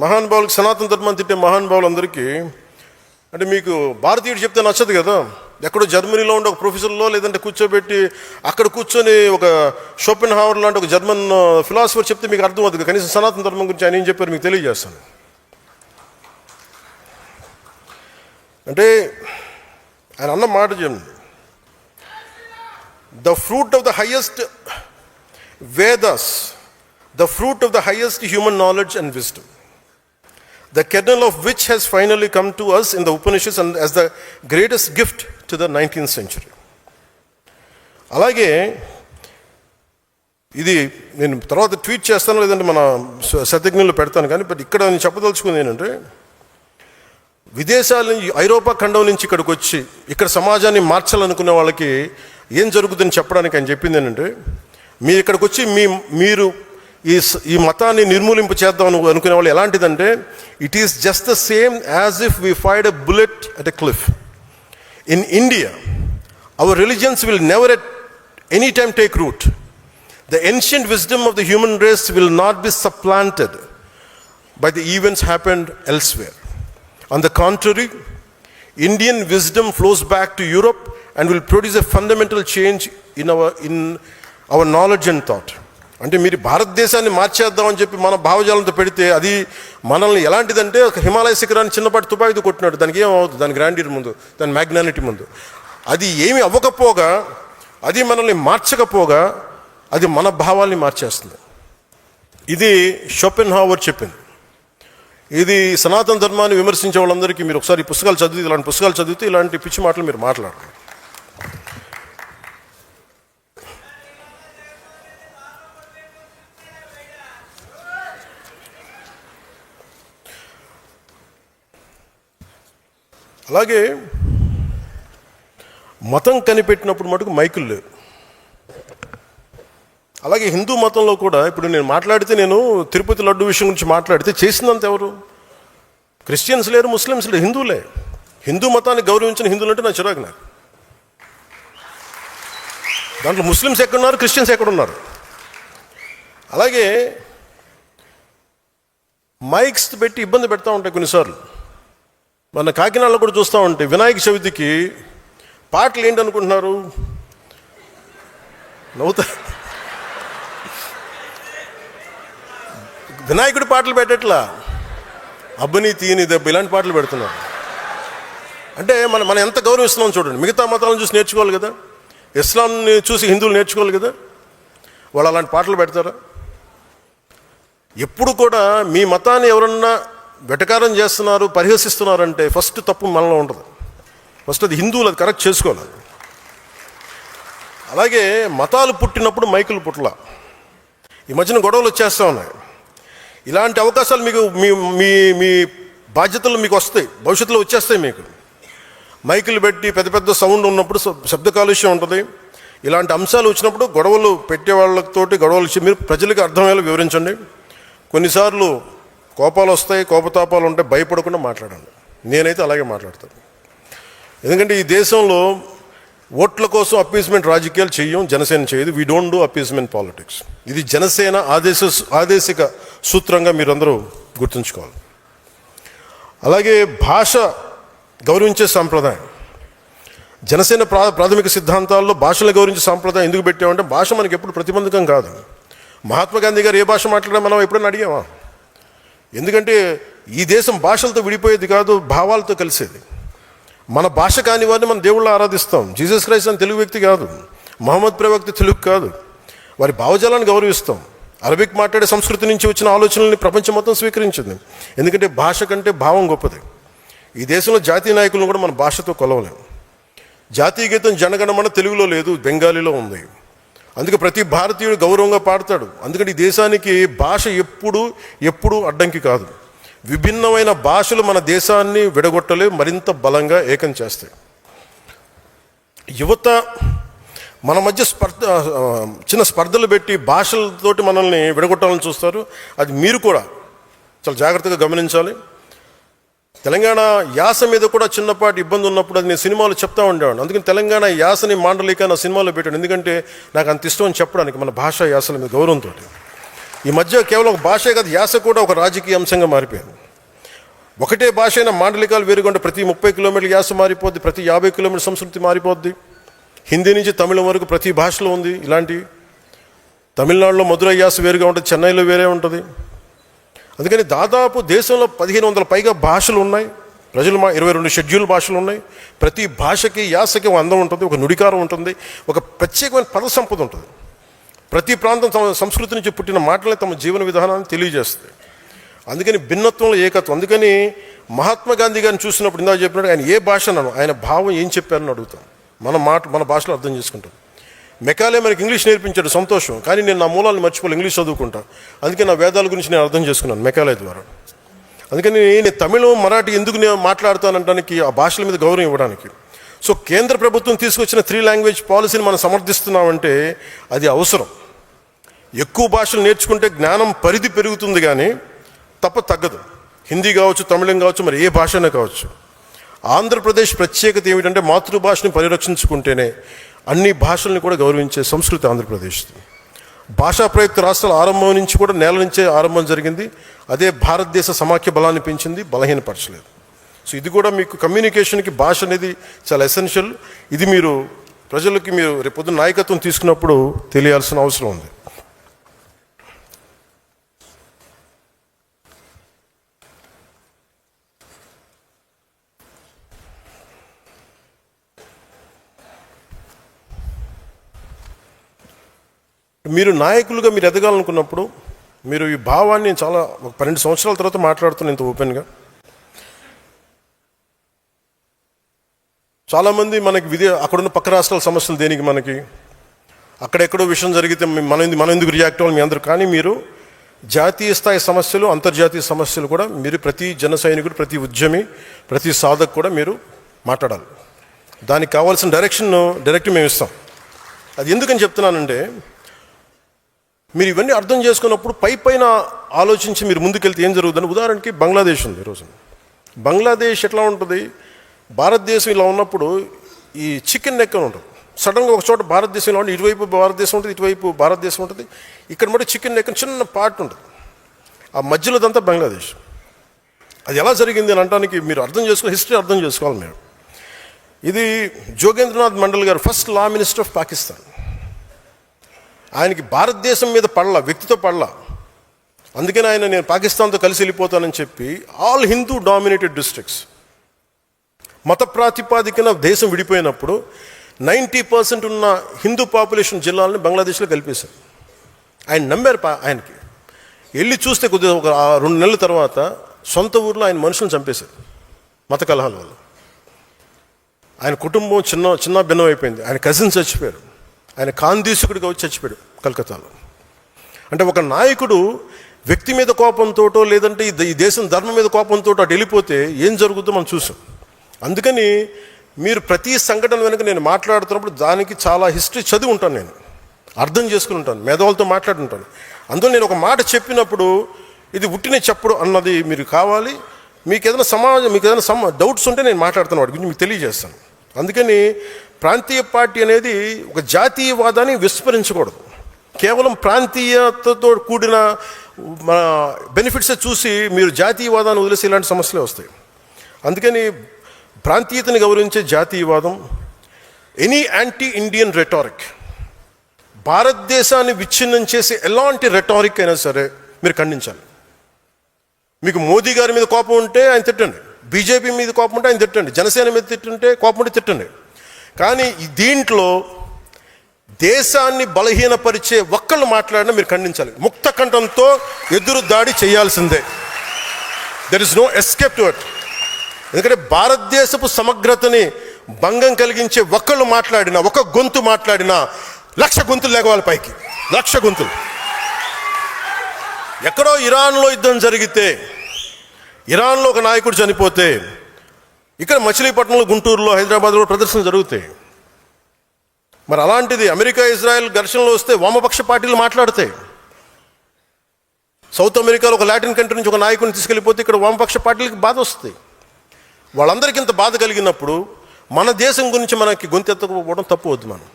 మహానుభావులకి, సనాతన ధర్మాన్ని తిట్టే మహానుభావులందరికీ అంటే మీకు భారతీయుడు చెప్తే నచ్చదు కదా. ఎక్కడో జర్మనీలో ఉండే ఒక ప్రొఫెసర్లో లేదంటే కూర్చోబెట్టి అక్కడ కూర్చొని ఒక షోపెన్హావర్ లాంటి ఒక జర్మన్ ఫిలాసఫర్ చెప్తే మీకు అర్థం అవుతుంది. కనీసం సనాతన ధర్మం గురించి ఆయన ఏం చెప్పారు మీకు తెలియజేస్తాను. అంటే ఆయన అన్న మాట చెప్పండి, the fruit of the highest Vedas, the fruit of the highest human knowledge and wisdom, the kernel of which has finally come to us in the Upanishads and as the greatest gift to the 19th century. అలాగే ఇది నేను తర్వాత ట్వీట్ చేస్తాను, లేదంటే మన శతజ్ఞులు పెడతాను. కానీ బట్ ఇక్కడ నేను చెప్పదలుచుకుంది ఏంటంటే, విదేశాల నుంచి ఐరోపా ఖండం నుంచి ఇక్కడికి వచ్చి ఇక్కడ సమాజాన్ని మార్చాలనుకునే వాళ్ళకి ఏం జరుగుతుందని చెప్పడానికి ఆయన చెప్పింది ఏంటంటే, మీరు ఇక్కడికి వచ్చి మీరు ఈ మతాన్ని నిర్మూలింపు చేద్దాం అనుకునే వాళ్ళు ఎలాంటిదంటే, it is just the same as if we fired a bullet at a cliff. In India our religions will never at any time take root. The ancient wisdom of the human race will not be supplanted by the events happened elsewhere. On the contrary, Indian wisdom flows back to Europe and will produce a fundamental change in our knowledge and thought. అంటే మీరు భారతదేశాన్ని మార్చేద్దామని చెప్పి మన భావజాలంతో పెడితే అది మనల్ని ఎలాంటిదంటే ఒక హిమాలయ శిఖరాన్ని చిన్నపాటి తుపాకీతో కొట్టినాడు. దానికి ఏమవుతుంది? దాని గ్రాండీర్ ముందు, దాని మ్యాగ్నానిటీ ముందు. అది ఏమి అవ్వకపోగా, అది మనల్ని మార్చకపోగా, అది మన భావాల్ని మార్చేస్తుంది. ఇది షోపెన్హావర్ చెప్పింది. ఇది సనాతన ధర్మాన్ని విమర్శించే వాళ్ళందరికీ మీరు ఒకసారి ఈ పుస్తకాలు చదివితే, ఇలాంటి పుస్తకాలు చదివితే ఇలాంటి పిచ్చి మాటలు మీరు మాట్లాడరు. అలాగే మతం కనిపెట్టినప్పుడు మటుకు మైకులు లేవు. అలాగే హిందూ మతంలో కూడా ఇప్పుడు నేను మాట్లాడితే, నేను తిరుపతి లడ్డు విషయం గురించి మాట్లాడితే చేసిందంత ఎవరు? క్రిస్టియన్స్ లేరు, ముస్లిమ్స్ లేరు, హిందువులే. హిందూ మతాన్ని గౌరవించిన హిందువులు అంటే నా చిరాకు. నాకు దాంట్లో ముస్లిమ్స్ ఎక్కడున్నారు, క్రిస్టియన్స్ ఎక్కడున్నారు? అలాగే మైక్స్ పెట్టి ఇబ్బంది పెడతా ఉంటాయి కొన్నిసార్లు. మన కాకినాడలో కూడా చూస్తూ ఉంటే వినాయక చవితికి పాటలు ఏంటనుకుంటున్నారు? నవ్వుతా. వినాయకుడి పాటలు పెట్టట్లా, అబ్బని తీని దెబ్బ ఇలాంటి పాటలు పెడుతున్నారు. అంటే మనం ఎంత గౌరవిస్తున్నాం చూడండి. మిగతా మతాలను చూసి నేర్చుకోవాలి కదా, ఇస్లాంని చూసి హిందువులు నేర్చుకోవాలి కదా. వాళ్ళు అలాంటి పాటలు పెడతారా? ఎప్పుడు కూడా మీ మతాన్ని ఎవరన్నా వెటకారం చేస్తున్నారు, పరిహసిస్తున్నారంటే ఫస్ట్ తప్పు మనలో ఉంటుంది. ఫస్ట్ అది హిందువులు అది కరెక్ట్ చేసుకోవాలి. అలాగే మతాలు పుట్టినప్పుడు మైకులు పుట్టల. ఈ మధ్యన గొడవలు వచ్చేస్తూ ఉన్నాయి. ఇలాంటి అవకాశాలు మీకు మీ మీ మీ బాధ్యతలు మీకు వస్తాయి, భవిష్యత్తులో వచ్చేస్తాయి. మీకు మైకులు పెట్టి పెద్ద పెద్ద సౌండ్ ఉన్నప్పుడు శబ్ద కాలుష్యం ఉంటుంది. ఇలాంటి అంశాలు వచ్చినప్పుడు గొడవలు పెట్టే వాళ్ళతోటి గొడవలు ఇచ్చి మీరు ప్రజలకు అర్థమయ్యేలా వివరించండి. కొన్నిసార్లు కోపాలు వస్తాయి, కోపతాపాలు ఉంటాయి, భయపడకుండా మాట్లాడండి. నేనైతే అలాగే మాట్లాడతాను. ఎందుకంటే ఈ దేశంలో ఓట్ల కోసం అప్పీస్మెంట్ రాజకీయాలు చెయ్యం, జనసేన చేయదు. We don't do appeasement politics. ఇది జనసేన ఆదేశిక సూత్రంగా మీరందరూ గుర్తుంచుకోవాలి. అలాగే భాష గౌరవించే సాంప్రదాయం, జనసేన ప్రాథమిక సిద్ధాంతాల్లో భాషను గౌరవించే సాంప్రదాయం ఎందుకు పెట్టామంటే భాష మనకి ఎప్పుడు ప్రతిబంధకం కాదు. మహాత్మా గాంధీ గారు ఏ భాష మాట్లాడా మనం ఎప్పుడైనా అడిగామా? ఎందుకంటే ఈ దేశం భాషలతో విడిపోయేది కాదు, భావాలతో కలిసేది. మన భాష కాని వారిని మనం దేవుళ్ళు ఆరాధిస్తాం. జీసస్ క్రైస్ట్ అని తెలుగు వ్యక్తి కాదు, మహమ్మద్ ప్రవక్త తెలుగు కాదు. వారి భావజాలాన్ని గౌరవిస్తాం. అరబిక్ మాట్లాడే సంస్కృతి నుంచి వచ్చిన ఆలోచనల్ని ప్రపంచం మొత్తం స్వీకరించింది. ఎందుకంటే భాష కంటే భావం గొప్పది. ఈ దేశంలో జాతీయ నాయకులను కూడా మన భాషతో కొలవలేము. జాతీయ గీతం జనగణమన తెలుగులో లేదు, బెంగాలీలో ఉంది. అందుకే ప్రతి భారతీయుడు గౌరవంగా పాడతాడు. అందుకని ఈ దేశానికి భాష ఎప్పుడు అడ్డంకి కాదు. విభిన్నమైన భాషలు మన దేశాన్ని విడగొట్టలే, మరింత బలంగా ఏకం చేస్తాయి. యువత మన మధ్య చిన్న స్పర్ధలు పెట్టి భాషలతోటి మనల్ని విడగొట్టాలని చూస్తారు. అది మీరు కూడా చాలా జాగ్రత్తగా గమనించాలి. తెలంగాణ యాస మీద కూడా చిన్నపాటి ఇబ్బంది ఉన్నప్పుడు అది నేను సినిమాలో చెప్తా ఉండేవాడు. అందుకని తెలంగాణ యాసని మాండలిక నా సినిమాలో పెట్టాను. ఎందుకంటే నాకు అంత ఇష్టం అని చెప్పడానికి, మన భాష యాసల మీద గౌరవంతో. ఈ మధ్య కేవలం ఒక భాషే కాదు, యాస కూడా ఒక రాజకీయ అంశంగా మారిపోయింది. ఒకటే భాష అయినా మాండలికాలు వేరుగా ప్రతి 30 కిలోమీటర్ల యాస మారిపోద్ది, ప్రతి 50 కిలోమీటర్ల సంస్కృతి మారిపోద్ది. హిందీ నుంచి తమిళం వరకు ప్రతి భాషలో ఉంది ఇలాంటి. తమిళనాడులో మధురై యాస వేరుగా ఉంటుంది, చెన్నైలో వేరే ఉంటుంది. అందుకని దాదాపు దేశంలో 1500 పైగా భాషలు ఉన్నాయి. ప్రజలు 22 షెడ్యూల్ భాషలు ఉన్నాయి. ప్రతి భాషకి యాసకి ఒక అందం ఉంటుంది, ఒక నుడికారం ఉంటుంది, ఒక ప్రత్యేకమైన పద సంపద ఉంటుంది. ప్రతి ప్రాంతం తమ సంస్కృతి నుంచి పుట్టిన మాటలే తమ జీవన విధానాన్ని తెలియజేస్తాయి. అందుకని భిన్నత్వంలో ఏకత్వం. అందుకని మహాత్మా గాంధీ గారిని చూసినప్పుడు ఇందాక చెప్పినట్టు ఆయన ఏ భాష అన్నాను, ఆయన భావం ఏం చెప్పారని అడుగుతాం. మన భాషలో అర్థం చేసుకుంటాం. మెకాలే మనకి ఇంగ్లీష్ నేర్పించాడు, సంతోషం. కానీ నేను నా మూలాలను మర్చిపోలే, ఇంగ్లీష్ చదువుకుంటా. అందుకే నా వేదాల గురించి నేను అర్థం చేసుకున్నాను మెకాలే ద్వారా. అందుకని నేను తమిళం, మరాఠీ ఎందుకు నేను మాట్లాడతానంటానికి, ఆ భాషల మీద గౌరవం ఇవ్వడానికి. సో కేంద్ర ప్రభుత్వం తీసుకొచ్చిన 3 లాంగ్వేజ్ పాలసీని మనం సమర్థిస్తున్నామంటే అది అవసరం. ఎక్కువ భాషలు నేర్చుకుంటే జ్ఞానం పరిధి పెరుగుతుంది, కానీ తగ్గదు. హిందీ కావచ్చు, తమిళం కావచ్చు, మరి ఏ భాషనే కావచ్చు. ఆంధ్రప్రదేశ్ ప్రత్యేకత ఏమిటంటే మాతృభాషని పరిరక్షించుకుంటేనే అన్ని భాషల్ని కూడా గౌరవించే సంస్కృతి ఆంధ్రప్రదేశ్ది. భాషా ప్రయుక్త రాష్ట్రాల ఆరంభం నుంచి కూడా నేల నుంచే ఆరంభం జరిగింది. అదే భారతదేశ సమాఖ్య బలాన్ని పెంచింది, బలహీనపరచలేదు. సో ఇది కూడా మీకు కమ్యూనికేషన్కి భాష అనేది చాలా ఎసెన్షియల్. ఇది మీరు ప్రజలకి మీరు రేపొద్దున నాయకత్వం తీసుకున్నప్పుడు తెలియాల్సిన అవసరం ఉంది. మీరు నాయకులుగా మీరు ఎదగాలనుకున్నప్పుడు మీరు ఈ భావాన్ని చాలా ఒక 12 సంవత్సరాల తర్వాత మాట్లాడుతున్న ఇంత ఓపెన్గా. చాలామంది మనకి అక్కడున్న పక్క రాష్ట్రాల సమస్యలు దేనికి, మనకి అక్కడెక్కడో విషయం జరిగితే మనం ఎందుకు రియాక్ట్ అవ్వాలి మీ అందరూ. కానీ మీరు జాతీయ స్థాయి సమస్యలు, అంతర్జాతీయ సమస్యలు కూడా మీరు ప్రతి జన సైనికుడు, ప్రతి ఉద్యమి, ప్రతి సాధకు కూడా మీరు మాట్లాడాలి. దానికి కావాల్సిన డైరెక్ట్ మేము ఇస్తాం. అది ఎందుకని చెప్తున్నానంటే, మీరు ఇవన్నీ అర్థం చేసుకున్నప్పుడు పైన ఆలోచించి మీరు ముందుకెళ్తే ఏం జరుగుతుందని. ఉదాహరణకి బంగ్లాదేశ్ ఉంది. ఈరోజు బంగ్లాదేశ్ ఎట్లా ఉంటుంది, భారతదేశం ఇలా ఉన్నప్పుడు ఈ చికెన్ నెక్ అని ఉంటుంది. సడన్గా ఒక చోట భారతదేశంలో ఉండి ఇటువైపు భారతదేశం ఉంటుంది, ఇటువైపు భారతదేశం ఉంటుంది. ఇక్కడ మళ్ళీ చికెన్ నెక్ చిన్న పార్ట్ ఉంటుంది, ఆ మధ్యలోదంతా బంగ్లాదేశ్. అది ఎలా జరిగింది అని అనడానికి మీరు అర్థం చేసుకోవాలి, హిస్టరీ అర్థం చేసుకోవాలి మీరు. ఇది జోగేంద్రనాథ్ మండల్ గారు first law minister of Pakistan. ఆయనకి భారతదేశం మీద పడలా, వ్యక్తితో పడలా. అందుకని ఆయన నేను పాకిస్తాన్తో కలిసి వెళ్ళిపోతానని చెప్పి ఆల్ హిందూ డామినేటెడ్ డిస్ట్రిక్ట్స్, మత ప్రాతిపాదికన దేశం విడిపోయినప్పుడు 90% ఉన్న హిందూ పాపులేషన్ జిల్లాలని బంగ్లాదేశ్లో కలిపేశారు. ఆయన నమ్మారు. ఆయనకి వెళ్ళి చూస్తే కొద్దిగా ఒక 2 నెలల తర్వాత సొంత ఊర్లో ఆయన మనుషులను చంపేశారు మత కలహాల వల్ల. ఆయన కుటుంబం చిన్న భిన్నం అయిపోయింది. ఆయన కజిన్స్ చచ్చిపోయారు. ఆయన కాందీసుకుడిగా వచ్చి చచ్చిపోయాడు కలకత్తాలో. అంటే ఒక నాయకుడు వ్యక్తి మీద కోపంతోటో లేదంటే ఈ దేశం ధర్మం మీద కోపంతో అటు వెళ్ళిపోతే ఏం జరుగుతుందో మనం చూసాం. అందుకని మీరు ప్రతి సంఘటన వెనుక నేను మాట్లాడుతున్నప్పుడు దానికి చాలా హిస్టరీ చదివి ఉంటాను, నేను అర్థం చేసుకుని ఉంటాను, మేధావులతో మాట్లాడుతుంటాను. అందులో నేను ఒక మాట చెప్పినప్పుడు ఇది ఉట్టినే చెప్పడు అన్నది మీరు కావాలి. మీకు ఏదైనా డౌట్స్ ఉంటే నేను మాట్లాడుతాను, వాటి గురించి మీకు తెలియజేస్తాను. అందుకని ప్రాంతీయ పార్టీ అనేది ఒక జాతీయవాదాన్ని విస్మరించకూడదు. కేవలం ప్రాంతీయతతో కూడిన బెనిఫిట్సే చూసి మీరు జాతీయవాదాన్ని వదిలేసి ఇలాంటి సమస్యలే వస్తాయి. అందుకని ప్రాంతీయతని గౌరవించే జాతీయవాదం, ఎనీ యాంటీ ఇండియన్ రెటారిక్, భారతదేశాన్ని విచ్ఛిన్నం చేసే ఎలాంటి రెటారిక్ అయినా సరే మీరు ఖండించాలి. మీకు మోదీ గారి మీద కోపం ఉంటే ఆయన తిట్టండి, బీజేపీ మీద కోపం ఉంటే ఆయన తిట్టండి, జనసేన మీద తిట్టుంటే కోపం ఉంటే తిట్టండి. కానీ దీంట్లో దేశాన్ని బలహీనపరిచే ఒక్కళ్ళు మాట్లాడినా మీరు ఖండించాలి. ముక్త కంఠంతో ఎదురు దాడి చేయాల్సిందే. There is no escape to it. ఎందుకంటే భారతదేశపు సమగ్రతని భంగం కలిగించే ఒక్కళ్ళు మాట్లాడినా, ఒక గొంతు మాట్లాడినా 1,00,000 గొంతులు లేవాలి పైకి, 1,00,000 గొంతులు. ఎక్కడో ఇరాన్లో యుద్ధం జరిగితే, ఇరాన్లో ఒక నాయకుడు చనిపోతే, ఇక్కడ మచిలీపట్నంలో, గుంటూరులో, హైదరాబాద్లో ప్రదర్శనలు జరుగుతాయి. మరి అలాంటిది అమెరికా ఇజ్రాయెల్ ఘర్షణలో వస్తే వామపక్ష పార్టీలు మాట్లాడతాయి. సౌత్ అమెరికాలో ఒక లాటిన్ కంట్రీ నుంచి ఒక నాయకుడిని తీసుకెళ్ళిపోతే ఇక్కడ వామపక్ష పార్టీలకి బాధ వస్తుంది. వాళ్ళందరికీ ఇంత బాధ కలిగినప్పుడు మన దేశం గురించి మనకి గొంతెత్తకపోవడం తప్పు వద్దు మనం.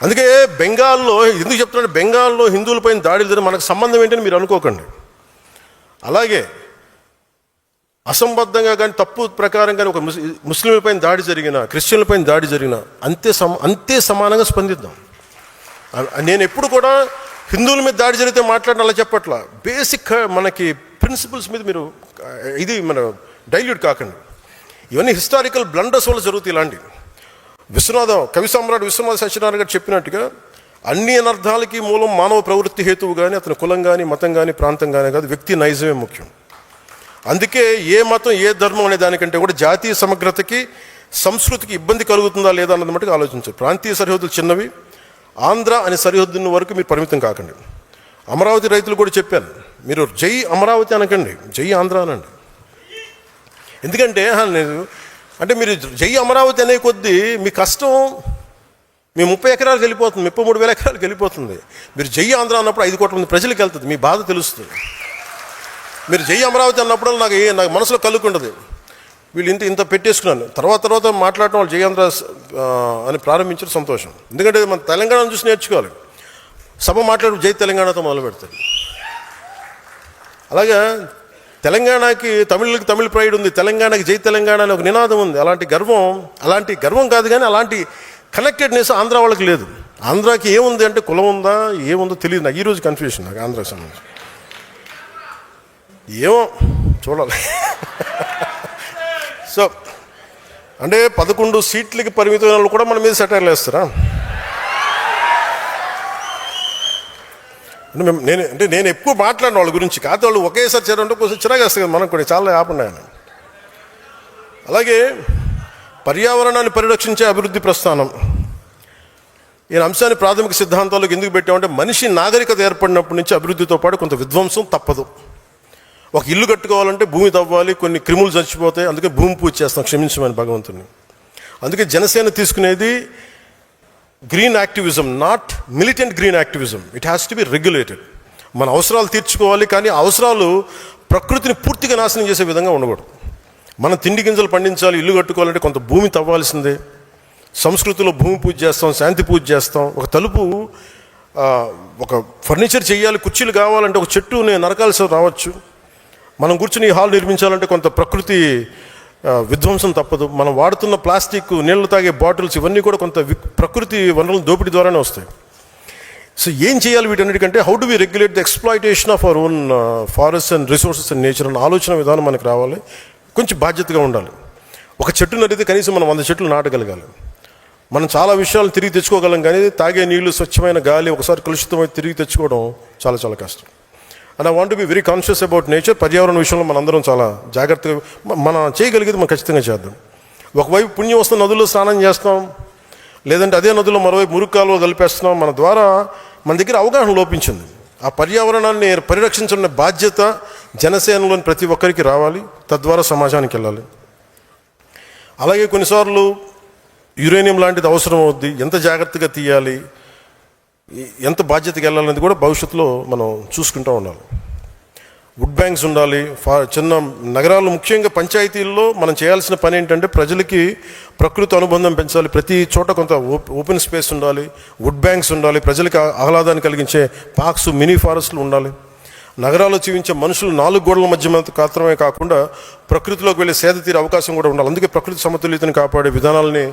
అందుకే బెంగాల్లో ఎందుకు చెప్తున్నాడు, బెంగాల్లో హిందువులపైన దాడులు జరిగిన మనకు సంబంధం ఏంటని మీరు అనుకోకండి. అలాగే అసంబద్ధంగా కానీ తప్పు ప్రకారం కానీ ఒక ముస్లింలపైన దాడి జరిగిన, క్రిస్టియన్లపైన దాడి జరిగిన అంతే సమానంగా స్పందిద్దాం. నేను ఎప్పుడు కూడా హిందువుల మీద దాడి జరిగితే మాట్లాడిన అలా చెప్పట్లా. బేసిక్ మనకి ప్రిన్సిపల్స్ మీద మీరు మన డైల్యూట్ కాకండి. ఇవన్నీ హిస్టారికల్ బ్లండర్స్ వల్ల జరుగుతాయి ఇలాంటివి. కవి సమ్రాట్ విశ్వనాథ సత్యనారాయణ గారు చెప్పినట్టుగా అన్ని అనర్థాలకి మూలం మానవ ప్రవృత్తి హేతువు కానీ, అతని కులం కానీ, మతం కానీ, ప్రాంతం కానీ కాదు, వ్యక్తి నైజమే ముఖ్యం. అందుకే ఏ మతం, ఏ ధర్మం అనే దానికంటే కూడా జాతీయ సమగ్రతకి, సంస్కృతికి ఇబ్బంది కలుగుతుందా లేదా అన్నది మటుకు ఆలోచించారు. ప్రాంతీయ సరిహద్దులు చిన్నవి, ఆంధ్ర అనే సరిహద్దున్న వరకు మీరు పరిమితం కాకండి. అమరావతి రైతులు కూడా చెప్పాను, మీరు జై అమరావతి అనకండి, జై ఆంధ్ర అనండి. ఎందుకంటే మీరు జై అమరావతి అనే కొద్దీ మీ కష్టం మీ 30 ఎకరాలకు వెళ్ళిపోతుంది, 33,000 ఎకరాలకు వెళ్ళిపోతుంది. మీరు జై ఆంధ్ర అన్నప్పుడు 5 కోట్ల మంది ప్రజలకు వెళ్తుంది, మీ బాధ తెలుస్తుంది. మీరు జై అమరావతి అన్నప్పుడు నాకు మనసులో కలుగుకుంటుంది, వీళ్ళు ఇంత పెట్టేసుకున్నాను. తర్వాత మాట్లాడటం వాళ్ళు జై ఆంధ్ర అని ప్రారంభించడం సంతోషం. ఎందుకంటే మన తెలంగాణను చూసి నేర్చుకోవాలి. సభ మాట్లాడు జై తెలంగాణతో మొదలు పెడతారు. అలాగే తెలంగాణకి తమిళ ప్రైడ్ ఉంది, తెలంగాణకి జై తెలంగాణ అని ఒక నినాదం ఉంది. అలాంటి గర్వం కాదు, కానీ అలాంటి కనెక్టెడ్నెస్ ఆంధ్ర వాళ్ళకి లేదు. ఆంధ్రాకి ఏముంది అంటే కులం ఉందా, ఏముందో తెలియదు. నాకు ఈరోజు కన్ఫ్యూషన్, నాకు ఆంధ్రాకి సంబంధించి ఏమో చూడాలి. సో అంటే 11 సీట్లకి పరిమితమైన వాళ్ళు కూడా మన మీద సెటైర్లు వేస్తారా? నేను ఎక్కువ మాట్లాడిన వాళ్ళ గురించి కాదు, వాళ్ళు ఒకేసారి చేరంటే కొంచెం చిరాగా వస్తుంది కదా మనకు కూడా, చాలా ఆపండి ఆయన. అలాగే పర్యావరణాన్ని పరిరక్షించే అభివృద్ధి ప్రస్థానం, ఈ అంశాన్ని ప్రాథమిక సిద్ధాంతాలకు ఎందుకు పెట్టామంటే మనిషి నాగరికత ఏర్పడినప్పటి నుంచి అభివృద్ధితో పాటు కొంత విధ్వంసం తప్పదు. ఒక ఇల్లు కట్టుకోవాలంటే భూమి తవ్వాలి, కొన్ని క్రిములు చచ్చిపోతాయి, అందుకే భూమి పూజ చేస్తాం క్షమించమని భగవంతుని. అందుకే జనసేన తీసుకునేది green activism, not militant green activism. It has to be regulated. మన అవసరాలు తీర్చుకోవాలి, కానీ అవసరాలు ప్రకృతిని పూర్తిగా నాశనం చేసే విధంగా ఉండకూడదు. మనం తిండి గింజలు పండించాలి, ఇల్లు కట్టుకోవాలంటే కొంత భూమి తవ్వాల్సిందే. సంస్కృతిలో భూమి పూజ చేస్తాం, శాంతి పూజ చేస్తాం. ఒక తలుపు, ఒక ఫర్నిచర్ చేయాలి, కుర్చీలు కావాలంటే ఒక చెట్టు నేను నరకాల్సి రావచ్చు. మనం కూర్చుని హాల్ నిర్మించాలంటే కొంత ప్రకృతి విధ్వంసం తప్పదు. మనం వాడుతున్న ప్లాస్టిక్, నీళ్లు తాగే బాటిల్స్, ఇవన్నీ కూడా కొంత ప్రకృతి వనరుల దోపిడీ ద్వారానే వస్తాయి. సో ఏం చేయాలి వీటన్నిటికంటే, how do we regulate the exploitation of our own forest and resources and nature అన్న ఆలోచన విధానం మనకు రావాలి. కొంచెం బాధ్యతగా ఉండాలి. ఒక చెట్టు నడితే కనీసం మనం 100 చెట్లు నాటగలగాలి. మనం చాలా విషయాలు తిరిగి తెచ్చుకోగలం, కానీ తాగే నీళ్లు, స్వచ్ఛమైన గాలి ఒకసారి కలుషితమై తిరిగి తెచ్చుకోవడం చాలా చాలా కష్టం. And I want to be very conscious about nature. పర్యావరణ విషయంలో మనందరం చాలా జాగ్రత్తగా మనం చేయగలిగేది మనం ఖచ్చితంగా చేద్దాం. ఒకవైపు పుణ్యం వస్తున్న నదుల్లో స్నానం చేస్తాం, లేదంటే అదే నదుల్లో మరోవైపు మురుగు కాలువలు కలిపేస్తున్నాం. మన ద్వారా మన దగ్గర అవగాహన లోపించింది. ఆ పర్యావరణాన్ని పరిరక్షించిన బాధ్యత జనసేనలోని ప్రతి ఒక్కరికి రావాలి, తద్వారా సమాజానికి వెళ్ళాలి. అలాగే కొన్నిసార్లు యురేనియం లాంటిది అవసరం అవుద్ది, ఎంత జాగ్రత్తగా తీయాలి, ఎంత బాధ్యతగా వెళ్ళాలనేది కూడా భవిష్యత్తులో మనం చూసుకుంటూ ఉండాలి. వుడ్ బ్యాంక్స్ ఉండాలి. చిన్న నగరాల్లో ముఖ్యంగా పంచాయతీల్లో మనం చేయాల్సిన పని ఏంటంటే ప్రజలకి ప్రకృతి అనుబంధం పెంచాలి. ప్రతి చోట కొంత ఓపెన్ స్పేస్ ఉండాలి, వుడ్ బ్యాంక్స్ ఉండాలి, ప్రజలకి ఆహ్లాదాన్ని కలిగించే పార్క్స్, మినీ ఫారెస్ట్లు ఉండాలి. నగరాల్లో జీవించే మనుషులు 4 గోడల మధ్య మాత్రమే కాకుండా ప్రకృతిలోకి వెళ్ళే సేద తీరే అవకాశం కూడా ఉండాలి. అందుకే ప్రకృతి సమతుల్యతను కాపాడే విధానాలని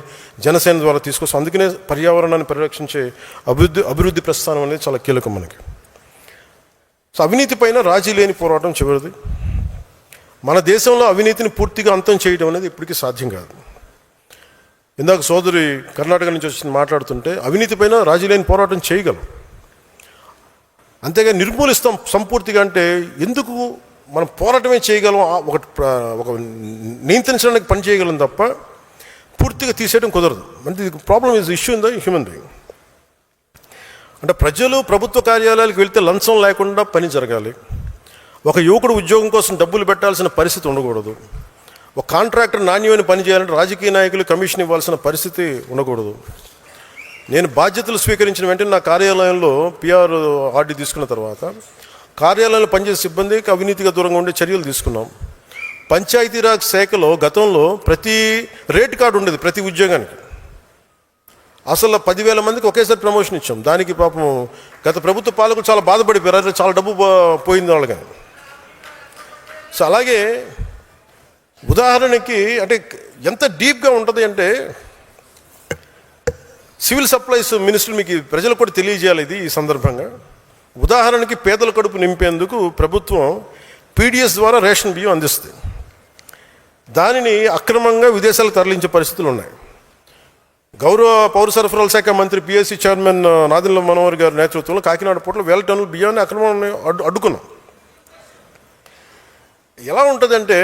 జనసేన ద్వారా తీసుకొస్తాం. అందుకనే పర్యావరణాన్ని పరిరక్షించే అభివృద్ధి ప్రస్థానం అనేది చాలా కీలకం మనకి. సో అవినీతి పైన రాజీ లేని పోరాటం చివరిది. మన దేశంలో అవినీతిని పూర్తిగా అంతం చేయడం అనేది ఇప్పటికీ సాధ్యం కాదు. ఇందాక సోదరి కర్ణాటక నుంచి వచ్చి మాట్లాడుతుంటే అవినీతి పైన రాజీ లేని పోరాటం చేయగలం, అంతేగా నిర్మూలిస్తాం సంపూర్తిగా అంటే ఎందుకు? మనం పోరాటమే చేయగలం, ఒక నియంత్రించడానికి పని చేయగలం తప్ప పూర్తిగా తీసేయడం కుదరదు. అంటే ఇది problem is issue in the human being. అంటే ప్రజలు ప్రభుత్వ కార్యాలయాలకు వెళ్తే లంచం లేకుండా పని జరగాలి. ఒక యువకుడు ఉద్యోగం కోసం డబ్బులు పెట్టాల్సిన పరిస్థితి ఉండకూడదు. ఒక కాంట్రాక్టర్ నాణ్యమైన పని చేయాలంటే రాజకీయ నాయకులు కమిషన్ ఇవ్వాల్సిన పరిస్థితి ఉండకూడదు. నేను బాధ్యతలు స్వీకరించిన వెంటనే నా కార్యాలయంలో PRRD తీసుకున్న తర్వాత కార్యాలయంలో పనిచేసే సిబ్బందికి అవినీతిగా దూరంగా ఉండే చర్యలు తీసుకున్నాం. పంచాయతీరాజ్ శాఖలో గతంలో ప్రతి రేట్ కార్డు ఉండేది ప్రతి ఉద్యోగానికి. అసలు 10,000 మందికి ఒకేసారి ప్రమోషన్ ఇచ్చాం. దానికి పాపం గత ప్రభుత్వ పాలకులు చాలా బాధపడిపోయారు, చాలా డబ్బు పోయింది వాళ్ళకి. సో అలాగే ఉదాహరణకి అంటే ఎంత డీప్గా ఉంటుంది అంటే సివిల్ సప్లైస్ మినిస్టర్ మీకు ప్రజలకు కూడా తెలియజేయాలి ఇది ఈ సందర్భంగా. ఉదాహరణకి పేదల కడుపు నింపేందుకు ప్రభుత్వం PDS ద్వారా రేషన్ బియ్యం అందిస్తుంది. దానిని అక్రమంగా విదేశాలకు తరలించే పరిస్థితులు ఉన్నాయి. గౌరవ పౌర సరఫరాల శాఖ మంత్రి PSC చైర్మన్ నాదెండ్ల మనోహర్ గారి నేతృత్వంలో కాకినాడ పోర్టులో 1000 టన్నుల బియ్యాన్ని అక్రమాన్ని అడ్డుకున్నాం. ఎలా ఉంటుందంటే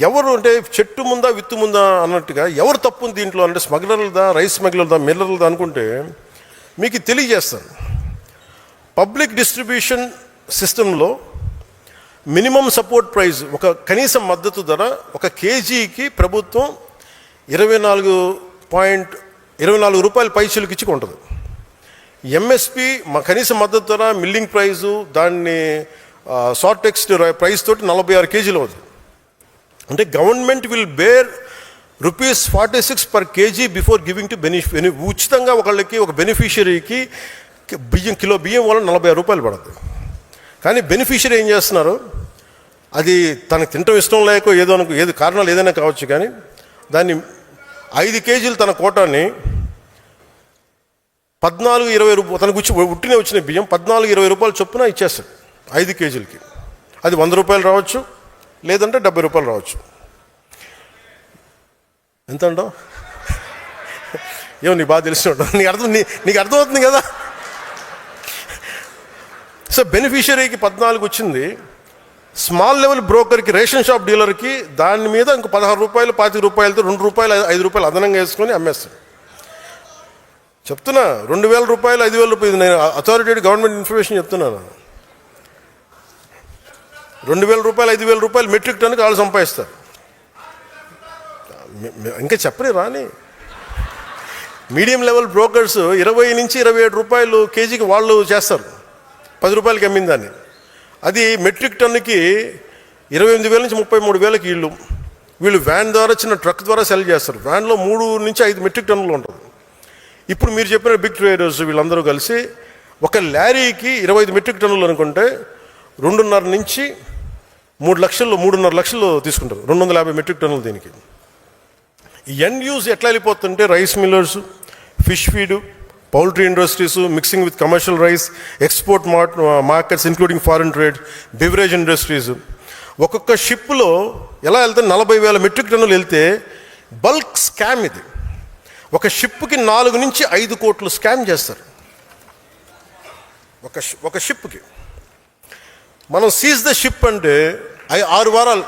ఎవరు అంటే చెట్టు ముందా విత్తు ముందా అన్నట్టుగా ఎవరు తప్పు దీంట్లో అంటే స్మగ్లర్లదా, రైస్ స్మగ్లర్దా, మిల్లర్లదా అనుకుంటే మీకు తెలియజేస్తాను. పబ్లిక్ డిస్ట్రిబ్యూషన్ సిస్టంలో మినిమం సపోర్ట్ ప్రైస్, ఒక కనీస మద్దతు ధర 1 కేజీకి ప్రభుత్వం 24 రూపాయల పైసలకు ఇచ్చి కొంటుంది. MSP కనీస మద్దతు ధర, మిల్లింగ్ ప్రైజు, దాన్ని షార్ట్ టెక్స్ట్ ప్రైస్ తోటి 46 కేజీలు అవుతుంది. అంటే government will bear ₹46 per kg before giving to ఉచితంగా ఒకళ్ళకి, ఒక బెనిఫిషియరీకి కిలో బియ్యం వల్ల 46 రూపాయలు పడుతుంది. కానీ బెనిఫిషియరీ ఏం చేస్తున్నారు, అది తనకు తినటం ఇష్టం లేక ఏది కారణాలు ఏదైనా కావచ్చు, కానీ దాన్ని 5 కేజీలు తన కోటాన్ని 14-20 రూపాయలు తనకు ఉట్టినే వచ్చిన బియ్యం 14-20 రూపాయలు చొప్పున ఇచ్చేస్తాడు 5 కేజీలకి. అది 100 రూపాయలు రావచ్చు, లేదంటే 70 రూపాయలు రావచ్చు. ఎంత అంటావు? ఏమో నీకు బాగా తెలిసిన నీకు అర్థమవుతుంది కదా. సో బెనిఫిషియరీకి 14 వచ్చింది, స్మాల్ లెవెల్ బ్రోకర్కి, రేషన్ షాప్ డీలర్కి దాని మీద ఇంకో 16 రూపాయలు 25 రూపాయలతో 2 రూపాయలు 5 రూపాయలు అదనంగా వేసుకొని అమ్మేస్తాడు. చెప్తున్నా 2000 రూపాయలు 5000 రూపాయలు, నేను అథారిటేటివ్ గవర్నమెంట్ ఇన్ఫర్మేషన్ చెప్తున్నాను. 2000 రూపాయలు 5000 రూపాయలు మెట్రిక్ టన్నుకి వాళ్ళు సంపాదిస్తారు. ఇంకా చెప్పరే రాని మీడియం లెవెల్ బ్రోకర్స్ 20 నుంచి 27 రూపాయలు కేజీకి వాళ్ళు చేస్తారు, 10 రూపాయలకి అమ్మిన దాన్ని. అది మెట్రిక్ టన్నుకి 28,000 నుంచి 33,000కి వీళ్ళు వ్యాన్ ద్వారా, చిన్న ట్రక్ ద్వారా సెల్ చేస్తారు. వ్యాన్లో 3 నుంచి 5 మెట్రిక్ టన్నులు ఉంటుంది. ఇప్పుడు మీరు చెప్పిన బిగ్ ట్రేడర్స్ వీళ్ళందరూ కలిసి ఒక లారీకి 25 మెట్రిక్ టన్నులు అనుకుంటే 2.5 నుంచి 3.5 లక్షలు తీసుకుంటారు. 250 మెట్రిక్ టన్నులు దీనికి. ఎండ్ యూజ్ ఎట్లా వెళ్ళిపోతుంటే rice millers, fish feed, poultry industries, mixing with commercial rice, export markets including foreign trade, beverage industries. ఒక్కొక్క షిప్లో ఎలా వెళ్తే 40,000 మెట్రిక్ టన్నులు వెళ్తే బల్క్ స్కామ్ ఇది. ఒక షిప్కి 4 నుంచి 5 కోట్లు స్కామ్ చేస్తారు ఒక షిప్కి. మనం సీజ్ ద షిప్ అంటే 6 వారాలు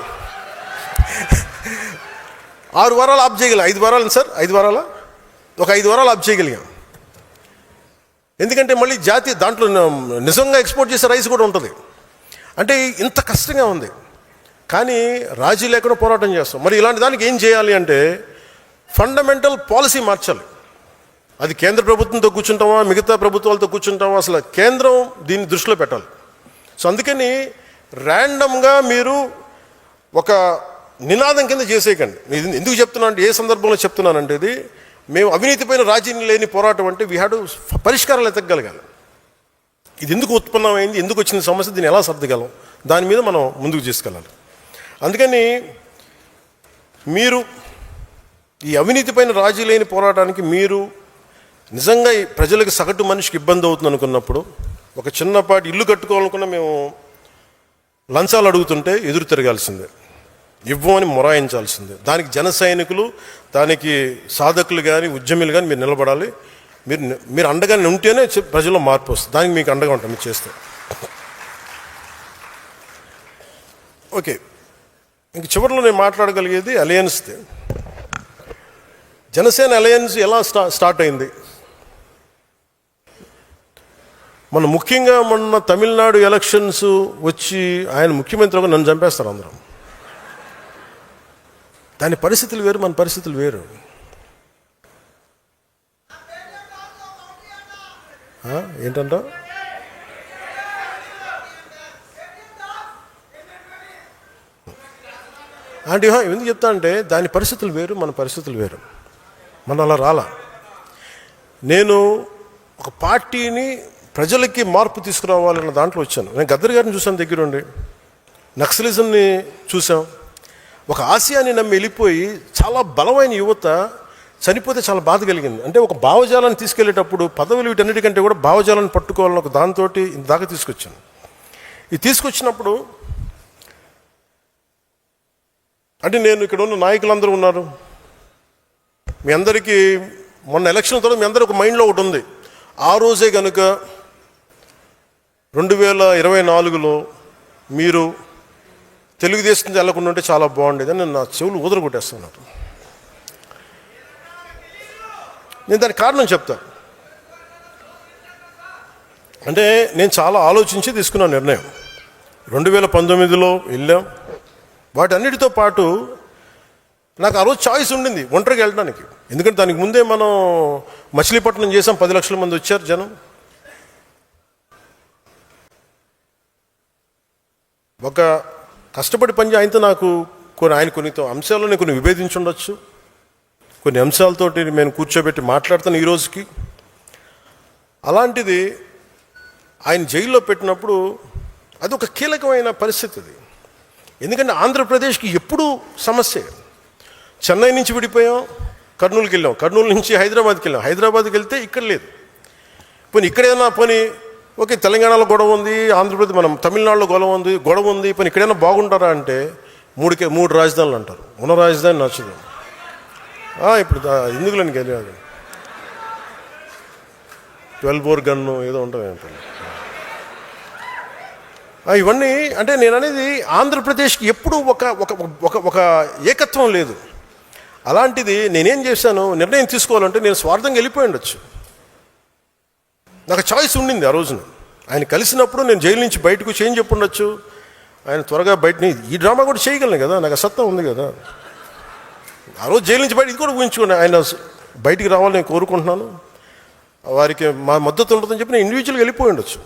ఆఫ్ చేయగలిగాం. 5 వారాలు సార్, 5 వారాల ఒక 5 వారాలు ఆఫ్ చేయగలిగాం. ఎందుకంటే మళ్ళీ జాతీయ దాంట్లో నిజంగా ఎక్స్పోర్ట్ చేసే రైస్ కూడా ఉంటుంది. అంటే ఇంత కష్టంగా ఉంది, కానీ రాజీ లేకుండా పోరాటం చేస్తాం. మరి ఇలాంటి దానికి ఏం చేయాలి అంటే ఫండమెంటల్ పాలసీ మార్చాలి. అది కేంద్ర ప్రభుత్వంతో కూర్చుంటామా, మిగతా ప్రభుత్వాలతో కూర్చుంటామా, అసలు కేంద్రం దీన్ని దృష్టిలో పెట్టాలి. సో అందుకని ర్యాండమ్గా మీరు ఒక నినాదం కింద చేసేయకండి. ఎందుకు చెప్తున్నాను అంటే, ఏ సందర్భంలో చెప్తున్నానంటే, ఇది మేము అవినీతిపైన రాజీ లేని పోరాటం అంటే వీ హ్యావ్ టు పరిష్కారాలు ఎతకగలగాలి. ఇది ఎందుకు ఉత్పన్నమైంది, ఎందుకు వచ్చిన సమస్య, దీన్ని ఎలా సర్దగలం, దాని మీద మనం ముందుకు తీసుకెళ్ళాలి. అందుకని మీరు ఈ అవినీతిపైన రాజీ లేని పోరాటానికి మీరు నిజంగా ఈ ప్రజలకు, సగటు మనిషికి ఇబ్బంది అవుతుంది అనుకున్నప్పుడు, ఒక చిన్నపాటి ఇల్లు కట్టుకోవాలనుకున్న మేము లంచాలు అడుగుతుంటే ఎదురు తిరగాల్సిందే, ఇవ్వమని మొరాయించాల్సిందే. దానికి జన సైనికులు, దానికి సాధకులు కానీ ఉద్యమిలు కానీ మీరు నిలబడాలి. మీరు అండగానే ఉంటేనే ప్రజల్లో మార్పు వస్తుంది. దానికి మీకు అండగా ఉంటాం మీరు చేస్తే. ఓకే, ఇంక చివరిలో నేను మాట్లాడగలిగేది అలయన్స్ది. జనసేన అలయన్స్ ఎలా స్టార్ట్ అయింది. ముఖ్యంగా మొన్న తమిళనాడు ఎలక్షన్స్ వచ్చి ఆయన ముఖ్యమంత్రిగా నన్ను చంపేస్తారు అందరం. దాని పరిస్థితులు వేరు, మన పరిస్థితులు వేరు. ఏంటంట అంటే ఎందుకు చెప్తా అంటే, దాని పరిస్థితులు వేరు, మన పరిస్థితులు వేరు. మనం అలా రాలా. నేను ఒక పార్టీని ప్రజలకి మార్పు తీసుకురావాలన్న దాంట్లో వచ్చాను. నేను గద్దర్ గారిని చూసాను దగ్గరుండి, నక్సలిజంని చూసాం. ఒక ఆశయాన్ని నమ్మి వెళ్ళిపోయి చాలా బలమైన యువత చనిపోతే చాలా బాధ కలిగింది. అంటే ఒక భావజాలాన్ని తీసుకెళ్లేటప్పుడు పదవులు వీటన్నిటికంటే కూడా భావజాలాన్ని పట్టుకోవాలని ఒక దాంతో ఇందాక తీసుకొచ్చాను. ఇది తీసుకొచ్చినప్పుడు అంటే నేను ఇక్కడ ఉన్న నాయకులందరూ ఉన్నారు. మీ అందరికీ మొన్న ఎలక్షన్ తర్వాత మీ అందరూ ఒక మైండ్లో ఒకటి ఉంది. ఆ రోజే కనుక 2024లో మీరు తెలుగుదేశం వెళ్ళకుండా ఉంటే చాలా బాగుండేది అని నా చెవులు ఊదర కొట్టేస్తున్నాను. నేను దానికి కారణం చెప్తాను. అంటే నేను చాలా ఆలోచించి తీసుకున్న నిర్ణయం. 2019లో వెళ్ళాం. వాటన్నిటితో పాటు నాకు ఆ రోజు చాయిస్ ఉండింది ఒంటరిగా వెళ్ళడానికి. ఎందుకంటే దానికి ముందే మనం మచిలీపట్నం చేసాం, 10 లక్షల మంది వచ్చారు జనం. ఒక కష్టపడి పని ఆయనతో నాకు ఆయన కొన్ని అంశాల్లో నేను కొన్ని విభేదించి ఉండొచ్చు. కొన్ని అంశాలతోటి నేను కూర్చోబెట్టి మాట్లాడుతాను ఈ రోజుకి. అలాంటిది ఆయన జైల్లో పెట్టినప్పుడు అది ఒక కీలకమైన పరిస్థితి. అది ఎందుకంటే ఆంధ్రప్రదేశ్కి ఎప్పుడూ సమస్య. చెన్నై నుంచి విడిపోయాం, కర్నూలుకి వెళ్ళాం, కర్నూలు నుంచి హైదరాబాద్కి వెళ్ళాం, హైదరాబాద్కి వెళ్తే ఇక్కడ లేదు. పోనీ ఇక్కడైనా ఓకే తెలంగాణలో గొడవ ఉంది, ఆంధ్రప్రదేశ్ మనం తమిళనాడులో గొడవ ఉంది, పోనీ ఇక్కడైనా బాగుంటారా అంటే 3 రాజధానులు అంటారు. ఉన్న రాజధాని నచ్చదు. ఇప్పుడు ఎందుకులేని గెలియాలి 12 బోర్ గన్ను ఏదో ఉంటుంది. ఇవన్నీ అంటే నేను అనేది ఆంధ్రప్రదేశ్కి ఎప్పుడూ ఒక ఒక ఒక ఒక ఏకత్వం లేదు. అలాంటిది నేనేం చేశాను, నిర్ణయం తీసుకోవాలంటే నేను స్వార్థంగా వెళ్ళిపోయి ఉండొచ్చు. నాకు చాయిస్ ఉండింది ఆ రోజున. ఆయన కలిసినప్పుడు నేను జైలు నుంచి బయటకు చేంజ్ చెప్పి ఉండొచ్చు, ఆయన త్వరగా బయటని ఈ డ్రామా కూడా చేయగలను కదా, నాకు సత్తా ఉంది కదా. ఆ రోజు జైలు నుంచి బయట ఇది కూడా ఊహించుకోండి, ఆయన బయటికి రావాలని నేను కోరుకుంటున్నాను, వారికి మా మద్దతు ఉంటుందని చెప్పి నేను ఇండివిజువల్గా వెళ్ళిపోయి ఉండొచ్చు.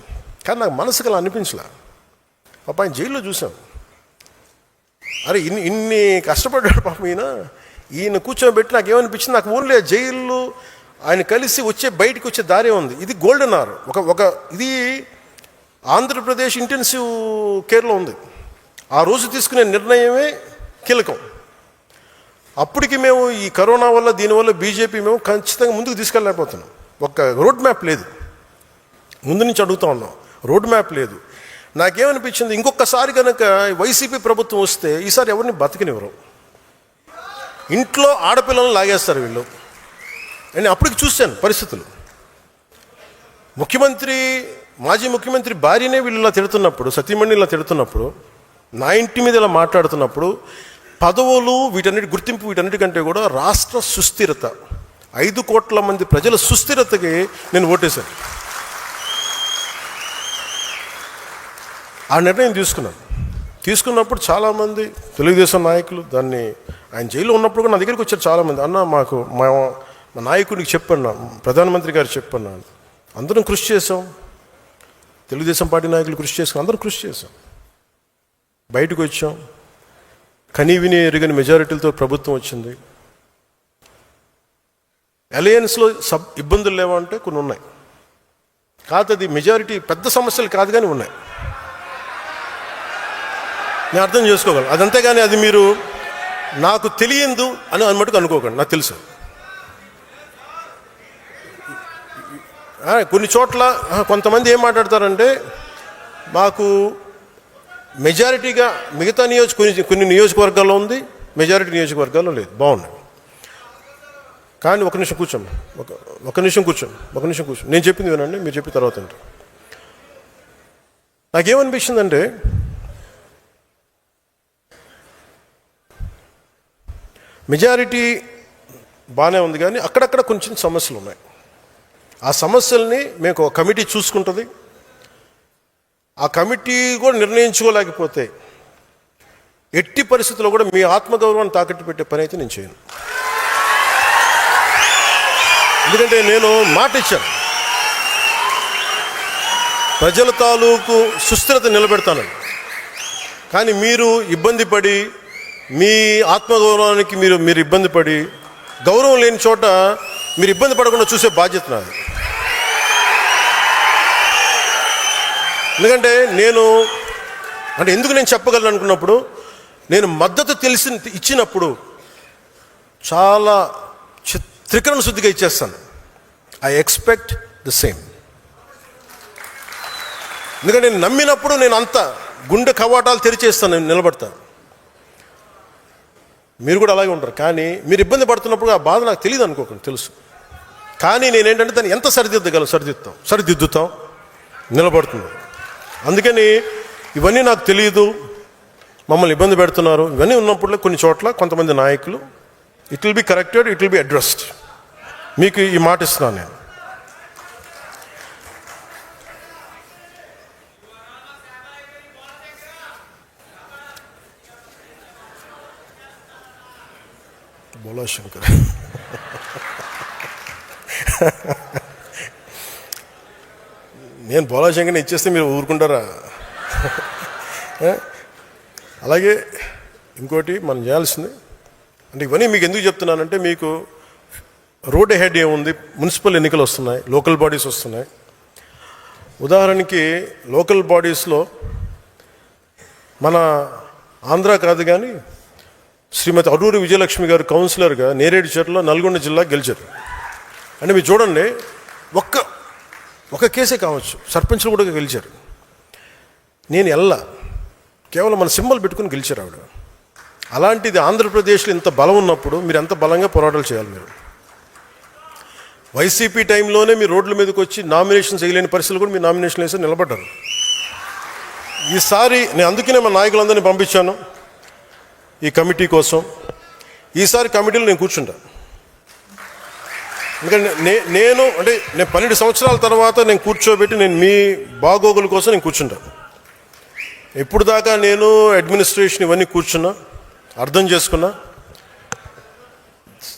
కానీ నాకు మనసుకు అలా అనిపించలే. పాప ఆయన జైల్లో చూసాం, అరే ఇన్ని కష్టపడ్డాడు పాపం ఈయన కూర్చోబెట్టి నాకు ఏమనిపించింది, నాకు ఓన్లీ జైల్లో ఆయన కలిసి బయటికి వచ్చే దారే ఉంది. ఇది గోల్డెన్ అవర్. ఒక ఇది ఆంధ్రప్రదేశ్ ఇంటెన్సివ్ కేర్లో ఉంది. ఆ రోజు తీసుకునే నిర్ణయమే కీలకం. అప్పటికి మేము ఈ కరోనా వల్ల దీనివల్ల బీజేపీ మేము ఖచ్చితంగా ముందుకు తీసుకెళ్ళలేకపోతున్నాం. ఒక రోడ్ మ్యాప్ లేదు, ముందు నుంచి అడుగుతా ఉన్నాం, రోడ్ మ్యాప్ లేదు. నాకేమనిపించింది, ఇంకొకసారి కనుక వైసీపీ ప్రభుత్వం వస్తే ఈసారి ఎవరిని బతికినివ్వరు, ఇంట్లో ఆడపిల్లలను లాగేస్తారు వీళ్ళు. నేను అప్పటికి చూశాను పరిస్థితులు. మాజీ ముఖ్యమంత్రి భార్యనే వీళ్ళు ఇలా తిడుతున్నప్పుడు, సతీమణి ఇలా తిడుతున్నప్పుడు, నా ఇంటి మీద ఇలా మాట్లాడుతున్నప్పుడు, పదవులు వీటన్నిటి గుర్తింపు వీటన్నిటికంటే కూడా రాష్ట్ర సుస్థిరత, 5 కోట్ల మంది ప్రజల సుస్థిరతకి నేను ఓటేశాను. ఆ నిర్ణయం తీసుకున్నప్పుడు చాలామంది తెలుగుదేశం నాయకులు దాన్ని, ఆయన జైల్లో ఉన్నప్పుడు కూడా నా దగ్గరికి వచ్చారు చాలామంది. అన్న మాకు మా నాయకుడికి చెప్పన్నా, ప్రధానమంత్రి గారు చెప్పన్నా, అందరం కృషి చేసాం, తెలుగుదేశం పార్టీ నాయకులు కృషి చేసాం, అందరం కృషి చేసాం, బయటకు వచ్చాం, కనీ విని ఎరుగని మెజారిటీలతో ప్రభుత్వం వచ్చింది. అలయన్స్లో ఇబ్బందులు లేవంటే కొన్ని ఉన్నాయి, కాదు అది మెజారిటీ పెద్ద సమస్యలు కాదు కానీ ఉన్నాయి, నేను అర్థం చేసుకోగలను. అదంతే కానీ అది మీరు నాకు తెలియదు అని మటుకు అనుకోకండి, నాకు తెలుసు. కొన్ని చోట్ల కొంతమంది ఏం మాట్లాడతారంటే, మాకు మెజారిటీగా మిగతా కొన్ని నియోజకవర్గాల్లో ఉంది, మెజారిటీ నియోజకవర్గాల్లో లేదు. బాగున్నాయి, కానీ ఒక నిమిషం కూర్చోండి, ఒక నిమిషం కూర్చోండి, నేను చెప్పింది వినండి, మీరు చెప్పిన తర్వాత అంటే నాకేమనిపించిందంటే, మెజారిటీ బాగానే ఉంది కానీ అక్కడక్కడ కొంచెం సమస్యలు ఉన్నాయి. ఆ సమస్యల్ని మేము ఒక కమిటీ చూసుకుంటుంది. ఆ కమిటీ కూడా నిర్ణయించుకోలేకపోతే ఎట్టి పరిస్థితుల్లో కూడా మీ ఆత్మగౌరవాన్ని తాకట్టు పెట్టే పని అయితే నేను చేయను. ఎందుకంటే నేను మాట ఇచ్చాను, ప్రజల తాలూకు సుస్థిరత నిలబెడతానని. కానీ మీరు ఇబ్బంది పడి, మీ ఆత్మగౌరవానికి మీరు ఇబ్బంది పడి, గౌరవం లేని చోట మీరు ఇబ్బంది పడకుండా చూసే బాధ్యత నాది. ఎందుకంటే ఎందుకు నేను చెప్పగలను అనుకున్నప్పుడు, నేను మద్దతు ఇచ్చినప్పుడు చాలా త్రికరణ శుద్ధిగా ఇచ్చేస్తాను. I expect the same. ఎందుకంటే నేను నమ్మినప్పుడు నేను అంత గుండె కవాటాలు తెరిచేస్తాను, నేను నిలబడతాను. మీరు కూడా అలాగే ఉంటారు. కానీ మీరు ఇబ్బంది పడుతున్నప్పుడు ఆ బాధ నాకు తెలియదు అనుకోకండి, తెలుసు. కానీ నేనేంటంటే దాన్ని ఎంత సరిదిద్దుతాం, నిలబడుతుంది. అందుకని ఇవన్నీ నాకు తెలియదు, మమ్మల్ని ఇబ్బంది పెడుతున్నారు, ఇవన్నీ ఉన్నప్పుడు కొన్ని చోట్ల కొంతమంది నాయకులు, it will be corrected, it will be addressed. మీకు ఈ మాట ఇస్తున్నాను నేను. బోలా శంకర్ నేను బోలా శంకర్ని ఇచ్చేస్తే మీరు ఊరుకుంటారా? అలాగే ఇంకోటి మనం చేయాల్సింది అంటే, ఇవన్నీ మీకు ఎందుకు చెప్తున్నానంటే, మీకు రోడ్ హెడ్ ఏముంది, మున్సిపల్ ఎన్నికలు వస్తున్నాయి, లోకల్ బాడీస్ వస్తున్నాయి. ఉదాహరణకి లోకల్ బాడీస్లో మన ఆంధ్ర కాదు కానీ శ్రీమతి అడూరి విజయలక్ష్మి గారు కౌన్సిలర్గా నేరేడుచర్ల నల్గొండ జిల్లా గెలిచారు. అంటే మీరు చూడండి, ఒక్క కేసే కావచ్చు, సర్పంచ్లు కూడా గెలిచారు. నేను కేవలం మన సింబల్ పెట్టుకుని గెలిచారు ఆవిడ. అలాంటిది ఆంధ్రప్రదేశ్లో ఇంత బలం ఉన్నప్పుడు మీరు ఎంత బలంగా పోరాటాలు చేయాలి. మీరు వైసీపీ టైంలోనే మీరు రోడ్ల మీదకి వచ్చి నామినేషన్స్ వేయలేని పరిస్థితులు కూడా మీరు నామినేషన్ వేసి నిలబడ్డారు. ఈసారి నేను అందుకనే మా నాయకులందరినీ పంపించాను ఈ కమిటీ కోసం. ఈసారి కమిటీలో నేను కూర్చుంటా. ఎందుకంటే నేను 12 సంవత్సరాల తర్వాత నేను కూర్చోబెట్టి నేను మీ బాగోగుల కోసం నేను కూర్చుంటా. ఇప్పుడు దాకా నేను అడ్మినిస్ట్రేషన్ ఇవన్నీ కూర్చున్నా, అర్థం చేసుకున్నా.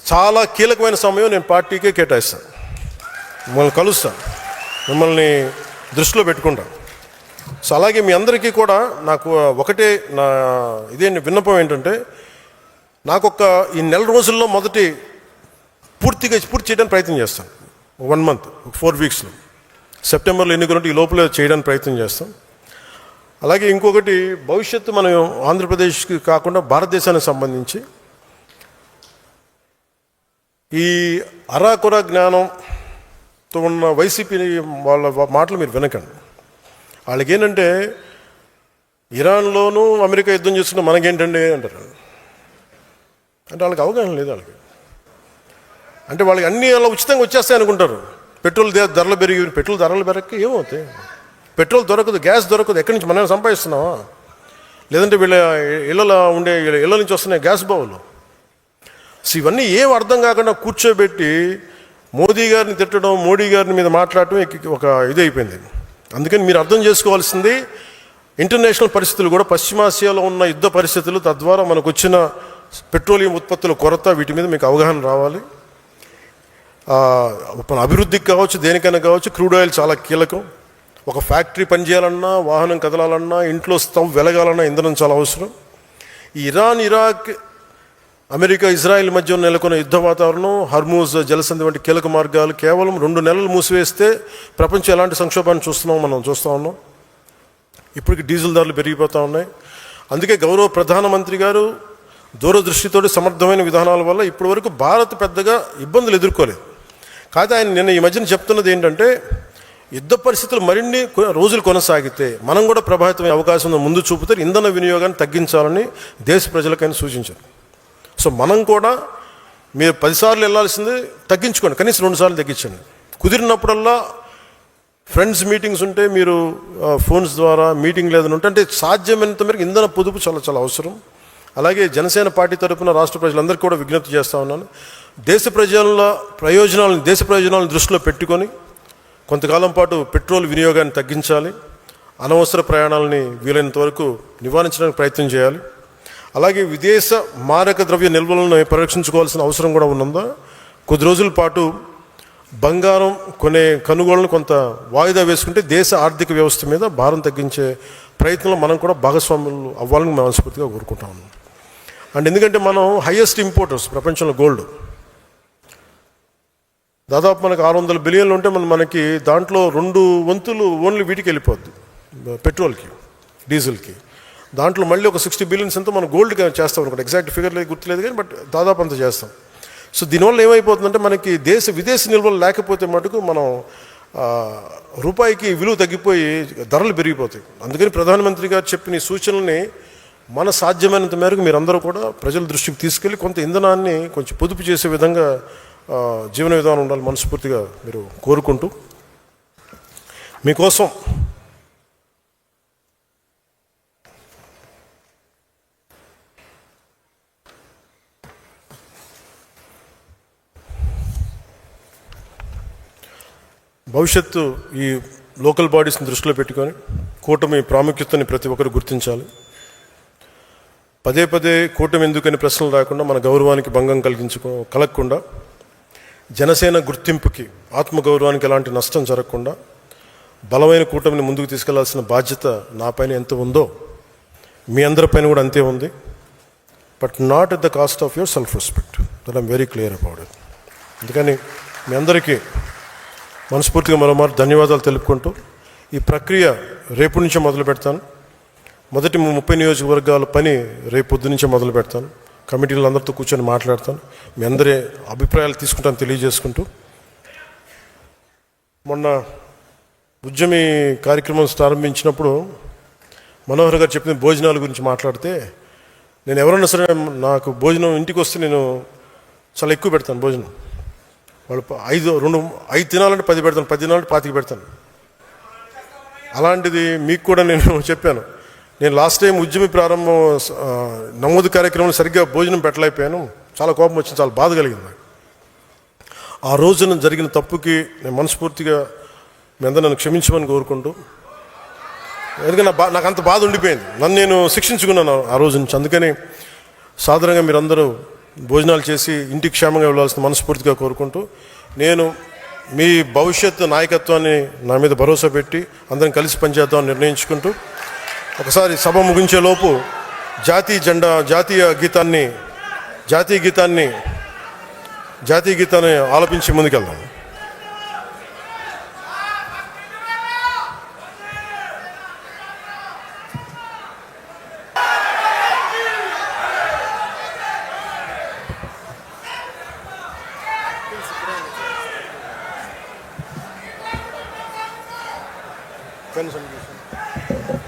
చాలా కీలకమైన సమయం నేను పార్టీకే కేటాయిస్తాను. మిమ్మల్ని కలుస్తాను, మిమ్మల్ని దృష్టిలో పెట్టుకుంటాను. సో అలాగే మీ అందరికీ కూడా నాకు ఒకటే నా విన్నపం ఏంటంటే, నాకొక ఈ నెల రోజుల్లో పూర్తి చేయడానికి ప్రయత్నం చేస్తాను. 1 month 4 weeksలో సెప్టెంబర్లో ఎన్నికలుంటే ఈ లోపల చేయడానికి ప్రయత్నం చేస్తాం. అలాగే ఇంకొకటి, భవిష్యత్తు మనం ఆంధ్రప్రదేశ్కి కాకుండా భారతదేశానికి సంబంధించి ఈ అరాకొర జ్ఞానంతో ఉన్న వైసీపీ వాళ్ళ మాటలు మీరు వినకండి. వాళ్ళకి ఏంటంటే, ఇరాన్లోనూ అమెరికా యుద్ధం చేస్తున్న మనకేంటండి అంటారు. అంటే వాళ్ళకి అవగాహన లేదు. అంటే వాళ్ళకి అన్నీ అలా ఉచితంగా వచ్చేస్తాయి అనుకుంటారు. పెట్రోల్ ధరలు పెరగక ఏమవుతాయి? పెట్రోల్ దొరకదు, గ్యాస్ దొరకదు. ఎక్కడి నుంచి మనం సంపాదిస్తున్నావా? లేదంటే వీళ్ళ ఇళ్ళ నుంచి వస్తున్నాయి గ్యాస్ బావులు. సో ఇవన్నీ ఏం అర్థం కాకుండా కూర్చోబెట్టి మోదీ గారిని తిట్టడం, మోడీ గారిని మీద మాట్లాడటం ఒక అయిపోయింది. అందుకని మీరు అర్థం చేసుకోవాల్సింది, ఇంటర్నేషనల్ పరిస్థితులు కూడా, పశ్చిమాసియాలో ఉన్న యుద్ధ పరిస్థితులు, తద్వారా మనకు వచ్చిన పెట్రోలియం ఉత్పత్తుల కొరత, వీటి మీద మీకు అవగాహన రావాలి. అభివృద్ధికి కావచ్చు, దేనికైనా కావచ్చు, క్రూడ్ ఆయిల్ చాలా కీలకం. ఒక ఫ్యాక్టరీ పనిచేయాలన్నా, వాహనం కదలాలన్నా, ఇంట్లో స్టవ్ వెలగాలన్నా ఇంధనం చాలా అవసరం. ఈ ఇరాన్, ఇరాక్, అమెరికా, ఇజ్రాయెల్ మధ్య నెలకొన్న యుద్ధ వాతావరణం, హర్మూజ్ జలసంధి వంటి కీలక మార్గాలు కేవలం 2 నెలలు మూసివేస్తే ప్రపంచం ఎలాంటి సంక్షోభాన్ని మనం చూస్తూ ఉన్నాం. ఇప్పటికి డీజిల్ ధరలు పెరిగిపోతూ ఉన్నాయి. అందుకే గౌరవ ప్రధానమంత్రి గారు దూరదృష్టితోటి సమర్థమైన విధానాల వల్ల ఇప్పటి వరకు భారత్ పెద్దగా ఇబ్బందులు ఎదుర్కోలేదు. కాకపోతే ఆయన నిన్న ఈ మధ్యన చెప్తున్నది ఏంటంటే, యుద్ధ పరిస్థితులు మరిన్ని రోజులు కొనసాగితే మనం కూడా ప్రభావితమయ్యే అవకాశం ముందు చూపుతారు. ఇంధన వినియోగాన్ని తగ్గించాలని దేశ ప్రజలకైనా సూచించారు. సో మనం కూడా, మీరు 10 సార్లు వెళ్ళాల్సింది తగ్గించుకోండి, కనీసం 2 సార్లు తగ్గించండి. కుదిరినప్పుడల్లా ఫ్రెండ్స్ మీటింగ్స్ ఉంటే మీరు ఫోన్స్ ద్వారా మీటింగ్ లేదని ఉంటే, అంటే సాధ్యమైనంత మేరకు ఇంధన పొదుపు చాలా చాలా అవసరం. అలాగే జనసేన పార్టీ తరఫున రాష్ట్ర ప్రజలందరికీ కూడా విజ్ఞప్తి చేస్తూ ఉన్నాను, దేశ ప్రయోజనాలను దృష్టిలో పెట్టుకొని కొంతకాలం పాటు పెట్రోల్ వినియోగాన్ని తగ్గించాలి. అనవసర ప్రయాణాలని వీలైనంత వరకు నివారించడానికి ప్రయత్నం చేయాలి. అలాగే విదేశ మారక ద్రవ్య నిల్వలను పరిరక్షించుకోవాల్సిన అవసరం కూడా ఉన్నదా. కొద్ది రోజుల పాటు బంగారం కొనుగోళ్లను కొంత వాయిదా వేసుకుంటే దేశ ఆర్థిక వ్యవస్థ మీద భారం తగ్గించే ప్రయత్నంలో మనం కూడా భాగస్వాములు అవ్వాలని మనస్ఫూర్తిగా కోరుకుంటా ఉన్నాం. అండ్ ఎందుకంటే మనం హైయెస్ట్ ఇంపోర్టర్స్ ప్రపంచంలో గోల్డ్. దాదాపు మనకు 600 బిలియన్లు ఉంటే మనకి దాంట్లో 2 వంతులు ఓన్లీ వీటికి వెళ్ళిపోద్ది, పెట్రోల్కి, డీజిల్కి. దాంట్లో మళ్ళీ ఒక 60 బిలియన్స్ ఎంతో మనం గోల్డ్కి చేస్తాం అనుకోండి. ఎగ్జాక్ట్ ఫిగర్ లేదు, గుర్తులేదు కానీ, బట్ దాదాపు అంత చేస్తాం. సో దీనివల్ల ఏమైపోతుందంటే, మనకి విదేశీ నిల్వలు లేకపోతే మటుకు మనం రూపాయికి విలువ తగ్గిపోయి ధరలు పెరిగిపోతాయి. అందుకని ప్రధానమంత్రి గారు చెప్పిన ఈ సూచనల్ని మన సాధ్యమైనంత మేరకు మీరందరూ కూడా ప్రజల దృష్టికి తీసుకెళ్ళి కొంత ఇంధనాన్ని కొంచెం పొదుపు చేసే విధంగా జీవన విధానం ఉండాలి మనస్ఫూర్తిగా మీరు కోరుకుంటూ, మీకోసం భవిష్యత్తు ఈ లోకల్ బాడీస్ని దృష్టిలో పెట్టుకొని కూటమి ప్రాముఖ్యతని ప్రతి ఒక్కరు గుర్తించాలి. పదే కూటమి ఎందుకని ప్రశ్నలు రాకుండా, మన గౌరవానికి భంగం కలగకుండా, జనసేన గుర్తింపుకి, ఆత్మగౌరవానికి ఎలాంటి నష్టం జరగకుండా బలమైన కూటమిని ముందుకు తీసుకెళ్లాల్సిన బాధ్యత నా పైన ఎంత ఉందో మీ అందరిపైన కూడా అంతే ఉంది. But not at the cost of your self respect. That I'm very clear about it. అందుకని మీ అందరికీ మనస్ఫూర్తిగా మరోమారు ధన్యవాదాలు తెలుపుకుంటూ, ఈ ప్రక్రియ రేపు నుంచే మొదలు పెడతాను. మొదటి 30 నియోజకవర్గాల పని రేపు పొద్దు నుంచే మొదలు పెడతాను. కమిటీలు అందరితో కూర్చొని మాట్లాడతాను. మీ అందరి అభిప్రాయాలు తీసుకుంటాను తెలియజేసుకుంటూ, మొన్న ఉద్యమి కార్యక్రమం ప్రారంభించినప్పుడు మనోహర్ గారు చెప్పిన భోజనాల గురించి మాట్లాడితే, నేను ఎవరన్నా సరే నాకు భోజనం ఇంటికి వస్తే నేను చాలా ఎక్కువ పెడతాను భోజనం. వాళ్ళు 5 తినాలంటే 10 పెడతాను, 10 తినాలంటే 25 పెడతాను. అలాంటిది మీకు కూడా నేను చెప్పాను, నేను లాస్ట్ టైం ఉద్యమ ప్రారంభం నమోదు కార్యక్రమంలో సరిగ్గా భోజనం పెట్టలేకపోయాను. చాలా కోపం వచ్చింది, చాలా బాధ కలిగింది నాకు. ఆ రోజున జరిగిన తప్పుకి నేను మనస్ఫూర్తిగా మీ అందరూ నన్ను క్షమించమని కోరుకుంటూ, ఎందుకంటే నాకు అంత బాధ ఉండిపోయింది, నన్ను నేను శిక్షించుకున్నాను ఆ రోజు నుంచి. అందుకని సాధారణంగా మీరందరూ భోజనాలు చేసి ఇంటికి క్షేమంగా వెళ్ళాల్సిన మనస్ఫూర్తిగా కోరుకుంటూ, నేను మీ భవిష్యత్ నాయకత్వాన్ని నా మీద భరోసా పెట్టి అందరం కలిసి పనిచేద్దామని నిర్ణయించుకుంటూ, ఒకసారి సభ ముగించేలోపు జాతీయ గీతాన్ని ఆలపించి ముందుకెళ్దాం. Can